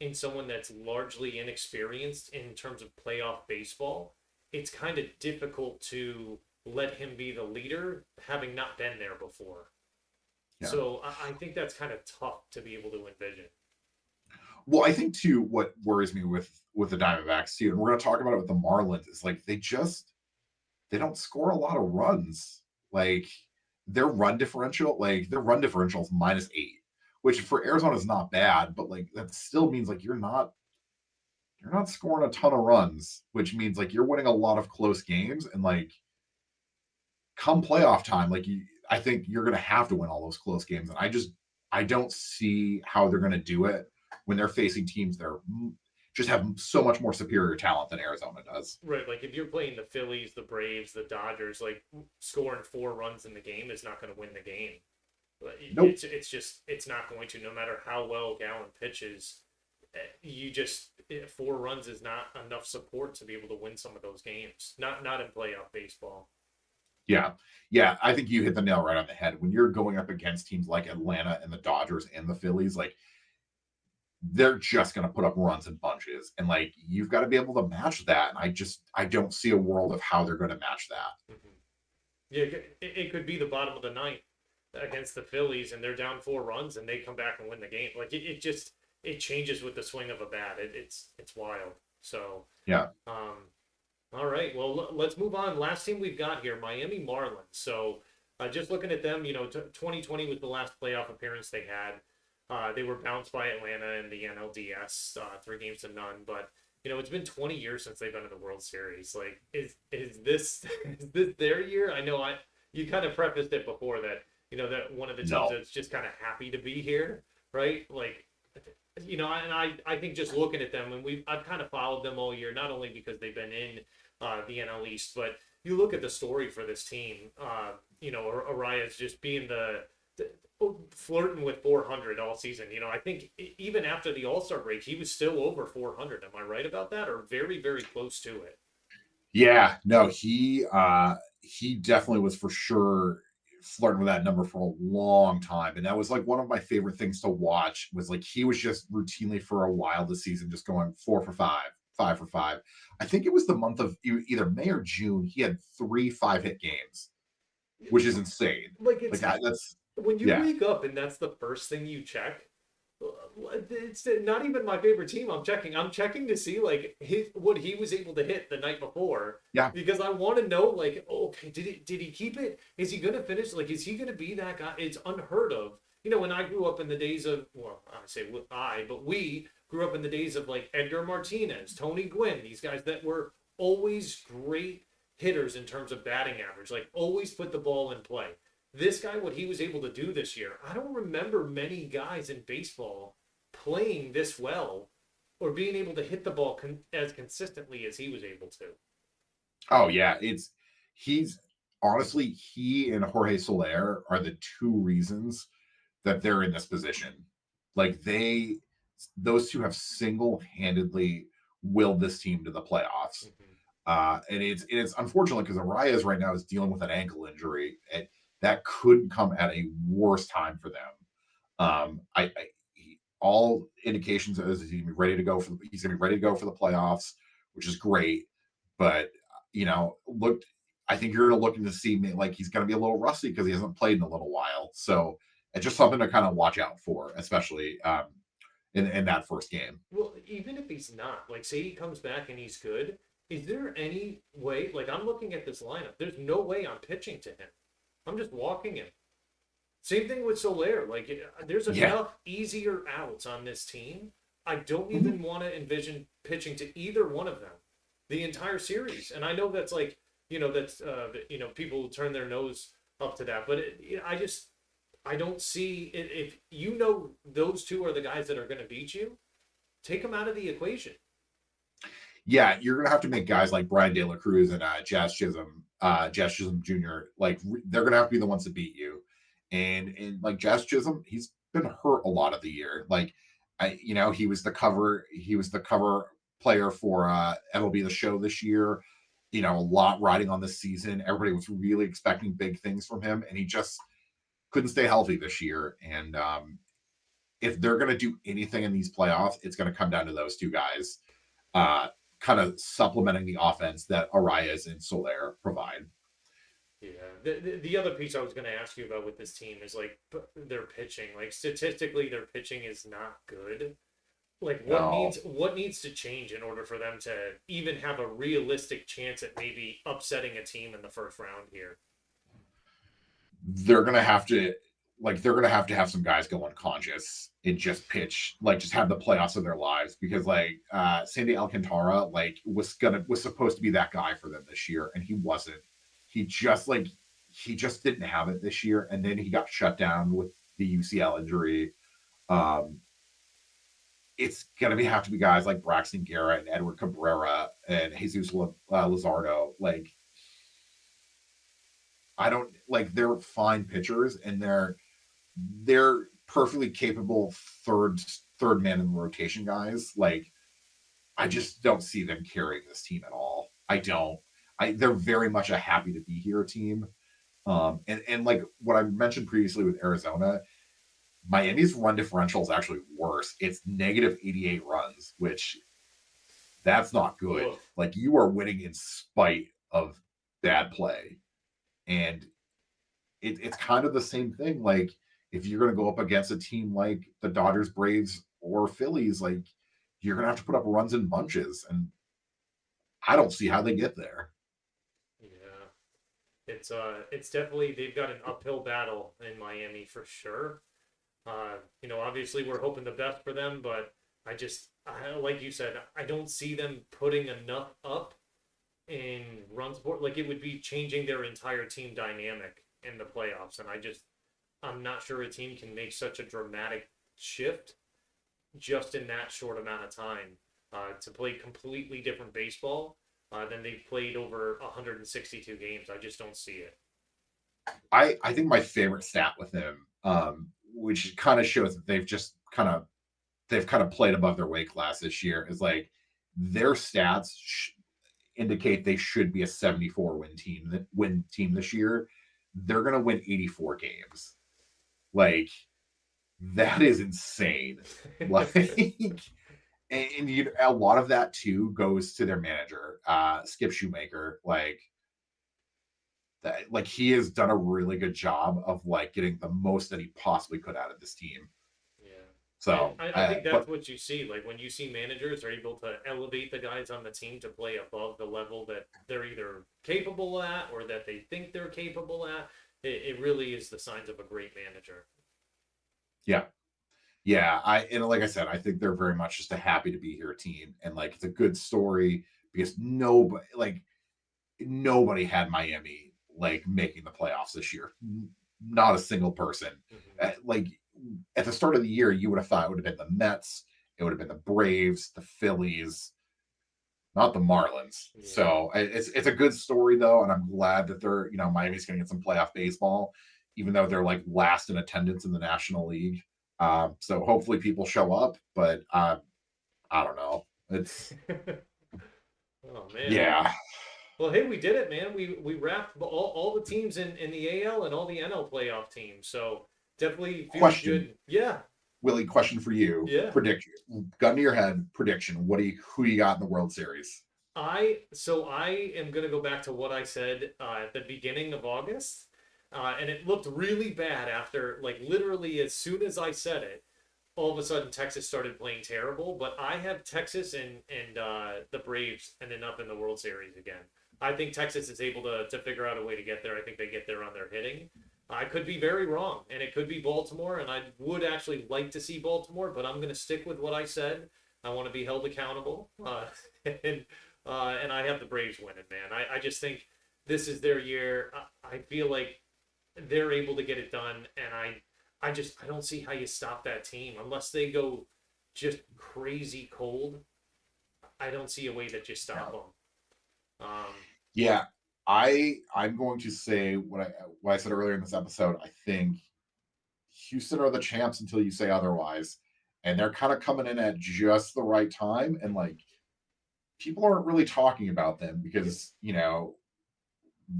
in someone that's largely inexperienced in terms of playoff baseball, it's kind of difficult to let him be the leader having not been there before. yeah. So I think that's kind of tough to be able to envision. Well, I think too, what worries me with the Diamondbacks too, and we're going to talk about it with the Marlins, is like they don't score a lot of runs. Like their run differential is -8, which for Arizona is not bad, but like that still means like you're not scoring a ton of runs, which means like you're winning a lot of close games, and like come playoff time, I think you're going to have to win all those close games, and I don't see how they're going to do it when they're facing teams that are just have so much more superior talent than Arizona does. Right, like if you're playing the Phillies, the Braves, the Dodgers, like scoring 4 runs in the game is not going to win the game. Nope. It's just it's not going to. No matter how well Gallen pitches, you just 4 runs is not enough support to be able to win some of those games. Not in playoff baseball. Yeah. Yeah. I think you hit the nail right on the head. When you're going up against teams like Atlanta and the Dodgers and the Phillies, like they're just going to put up runs in bunches. And like you've got to be able to match that. And I don't see a world of how they're going to match that. Mm-hmm. Yeah, it could be the bottom of the ninth against the Phillies, and they're down 4 runs, and they come back and win the game. Like it just it changes with the swing of a bat. It's wild. So Yeah. um, all right. Well, let's move on. Last team we've got here, Miami Marlins. So, just looking at them, 2020 was the last playoff appearance they had. They were bounced by Atlanta in the NLDS, 3 games to none. But it's been 20 years since they've been in the World Series. Like, is this is this their year? I know you kind of prefaced it before that that one of the teams No. that's just kind of happy to be here, right? Like, and I think just looking at them, and I've kind of followed them all year, not only because they've been in the NL East, but you look at the story for this team. Arias just being the flirting with 400 all season. I think even after the All Star break, he was still over 400. Am I right about that, or very very close to it? Yeah. No, he definitely was for sure flirting with that number for a long time. And that was like one of my favorite things to watch was like he was just routinely for a while this season, just going 4 for 5, 5 for 5. I think it was the month of either May or June. He had 3 5 hit games, which is insane. Like Like it's that's when you yeah, wake up and that's the first thing you check. It's not even my favorite team. I'm checking to see like what he was able to hit the night before yeah, because I want to know like, okay, did he keep it? Is he gonna finish? Like, is he gonna be that guy? It's unheard of. When I grew up in the days of, well, I say but we grew up in the days of like Edgar Martinez, Tony Gwynn, these guys that were always great hitters in terms of batting average, like always put the ball in play. This guy, what he was able to do this year, I don't remember many guys in baseball playing this well or being able to hit the ball as consistently as he was able to. oh yeah. He's honestly he and Jorge Soler are the two reasons that they're in this position. Like those two have single-handedly willed this team to the playoffs. Mm-hmm. And it's unfortunate because Arias right now is dealing with an ankle injury, and that could come at a worse time for them. All indications is he's gonna be ready to go he's gonna be ready to go for the playoffs, which is great. But look, I think you're looking to see like he's gonna be a little rusty because he hasn't played in a little while. So it's just something to kind of watch out for, especially in that first game. Well, even if he's not, like, say he comes back and he's good, is there any way? Like, I'm looking at this lineup. There's no way I'm pitching to him. I'm just walking him. Same thing with Soler. Like, there's Yeah. enough easier outs on this team. I don't Mhm. even want to envision pitching to either one of them the entire series. And I know that's like, people turn their nose up to that, but I don't see it. If those two are the guys that are going to beat you, take them out of the equation. Yeah, you're gonna have to make guys like Brian De La Cruz and Jazz Chisholm Jr. Like they're gonna have to be the ones to beat you. And like Jazz Chisholm, he's been hurt a lot of the year. Like he was the cover player for MLB The Show this year. A lot riding on this season. Everybody was really expecting big things from him, and he just couldn't stay healthy this year. And if they're gonna do anything in these playoffs, it's gonna come down to those two guys. Uh, Kind of supplementing the offense that Arias and Soler provide. Yeah. The other piece I was going to ask you about with this team is like their pitching. Like statistically, their pitching is not good. Like No, what needs to change in order for them to even have a realistic chance at maybe upsetting a team in the first round here? they're gonna have to they're gonna have some guys go unconscious and just pitch, like just have the playoffs of their lives, because Sandy Alcantara was supposed to be that guy for them this year, and he wasn't. He just he just didn't have it this year, and then he got shut down with the UCL injury. Um, it's gonna have to be guys like Braxton Garrett and Edward Cabrera and Jesus Luzardo. I don't they're fine pitchers, and they're perfectly capable third man in the rotation guys. I just don't see them carrying this team at all. I don't. They're very much a happy to be here team. And like what I mentioned previously with Arizona, Miami's run differential is actually worse. It's negative 88 runs, which that's not good. Ugh. Like, you are winning in spite of bad play. And it's kind of the same thing. Like, if you're going to go up against a team like the Dodgers, Braves, or Phillies, you're going to have to put up runs in bunches. And I don't see how they get there. Yeah. It's definitely they've got an uphill battle in Miami for sure. Obviously we're hoping the best for them, but like you said, I don't see them putting enough up in run support. Like it would be changing their entire team dynamic in the playoffs, and I'm not sure a team can make such a dramatic shift just in that short amount of time to play completely different baseball than they've played over 162 games. I just don't see it. I think my favorite stat with him, which kind of shows that they've kind of played above their weight class this year, is their stats indicate they should be a 74 win team this year. They're going to win 84 games. Like, that is insane. Like, and a lot of that too goes to their manager, Skip Shoemaker. He has done a really good job of getting the most that he possibly could out of this team. Yeah. And So, I think that's but what you see. Like when you see managers are able to elevate the guys on the team to play above the level that they're either capable at or that they think they're capable at, it really is the signs of a great manager. yeah, yeah. And like I said, I think they're very much just a happy to be here team, and it's a good story because nobody had Miami making the playoffs this year. Not a single person. Mm-hmm. At the start of the year, you would have thought it would have been the Mets, it would have been the Braves, the Phillies, not the Marlins. Yeah. So it's a good story though, and I'm glad that Miami's going to get some playoff baseball, even though they're last in attendance in the National League. So hopefully people show up, but I don't know. It's Oh man. Yeah. Well, hey, we did it, man. We wrapped all the teams in the AL and all the NL playoff teams. So definitely feels Question, good. Yeah. Willie. Question for you. Yeah. Prediction. Gun to your head. Prediction. Who do you got in the World Series? I am gonna go back to what I said at the beginning of August, and it looked really bad after like literally as soon as I said it, all of a sudden Texas started playing terrible. But I have Texas and the Braves ending up in the World Series again. I think Texas is able to figure out a way to get there. I think they get there on their hitting. I could be very wrong, and it could be Baltimore, and I would actually like to see Baltimore, but I'm going to stick with what I said. I want to be held accountable, and and I have the Braves winning, man. I just think this is their year. I feel like they're able to get it done, and I don't see how you stop that team unless they go just crazy cold. I don't see a way that you stop No. them. Yeah, I'm going to say what I said earlier in this episode. I think Houston are the champs until you say otherwise, and they're kind of coming in at just the right time. And people aren't really talking about them because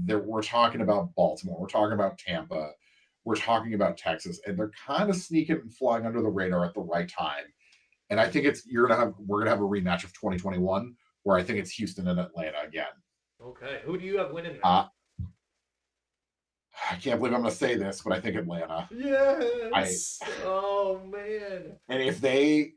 we're talking about Baltimore, we're talking about Tampa, we're talking about Texas, and they're kind of sneaking and flying under the radar at the right time. And I think we're gonna have a rematch of 2021 where I think it's Houston and Atlanta again. Okay, who do you have winning that? Uh, I can't believe I'm going to say this, but I think Atlanta. I Yes. Oh man. and if they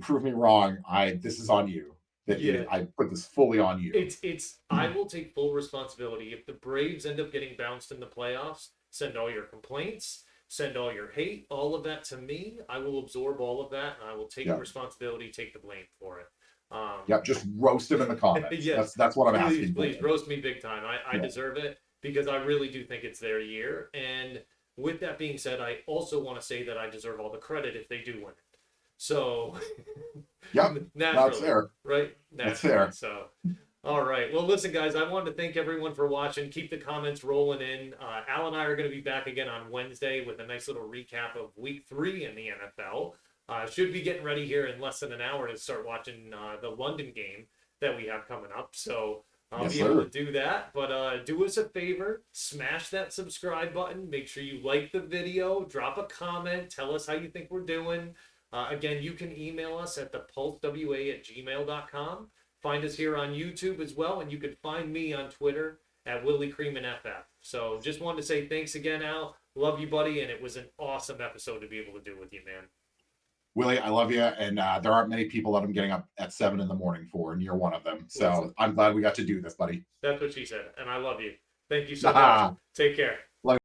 prove me wrong, I this is on you. Yeah. I put this fully on you. It's I will take full responsibility if the Braves end up getting bounced in the playoffs. Send all your complaints, send all your hate, all of that to me. I will absorb all of that, and I will take Yeah, responsibility, take the blame for it. yeah. Just roast him in the comments. Yes, That's what I'm please, asking for. please roast me big time. I Yeah, deserve it because I really do think it's their year. And with that being said, I also want to say that I deserve all the credit if they do win it. So yep. That's naturally, fair. right? That's Naturally. fair. So, all right. Well, listen, guys, I wanted to thank everyone for watching. Keep the comments rolling in. Al and I are going to be back again on Wednesday with a nice little recap of week 3 in the NFL. Should be getting ready here in less than an hour to start watching the London game that we have coming up. So I'll Yes, be able to sir. do that. But do us a favor, smash that subscribe button. Make sure you like the video, drop a comment, tell us how you think we're doing. Again, you can email us at thepulsewa@gmail.com. Find us here on YouTube as well, and you can find me on Twitter at Willie Creeman FF. So just wanted to say thanks again, Al. Love you, buddy, and it was an awesome episode to be able to do with you, man. Willie, I love you, and there aren't many people that I'm getting up at 7 in the morning for, and you're one of them. Listen, So I'm glad we got to do this, buddy. that's what she said, and I love you. Thank you so much. Take care.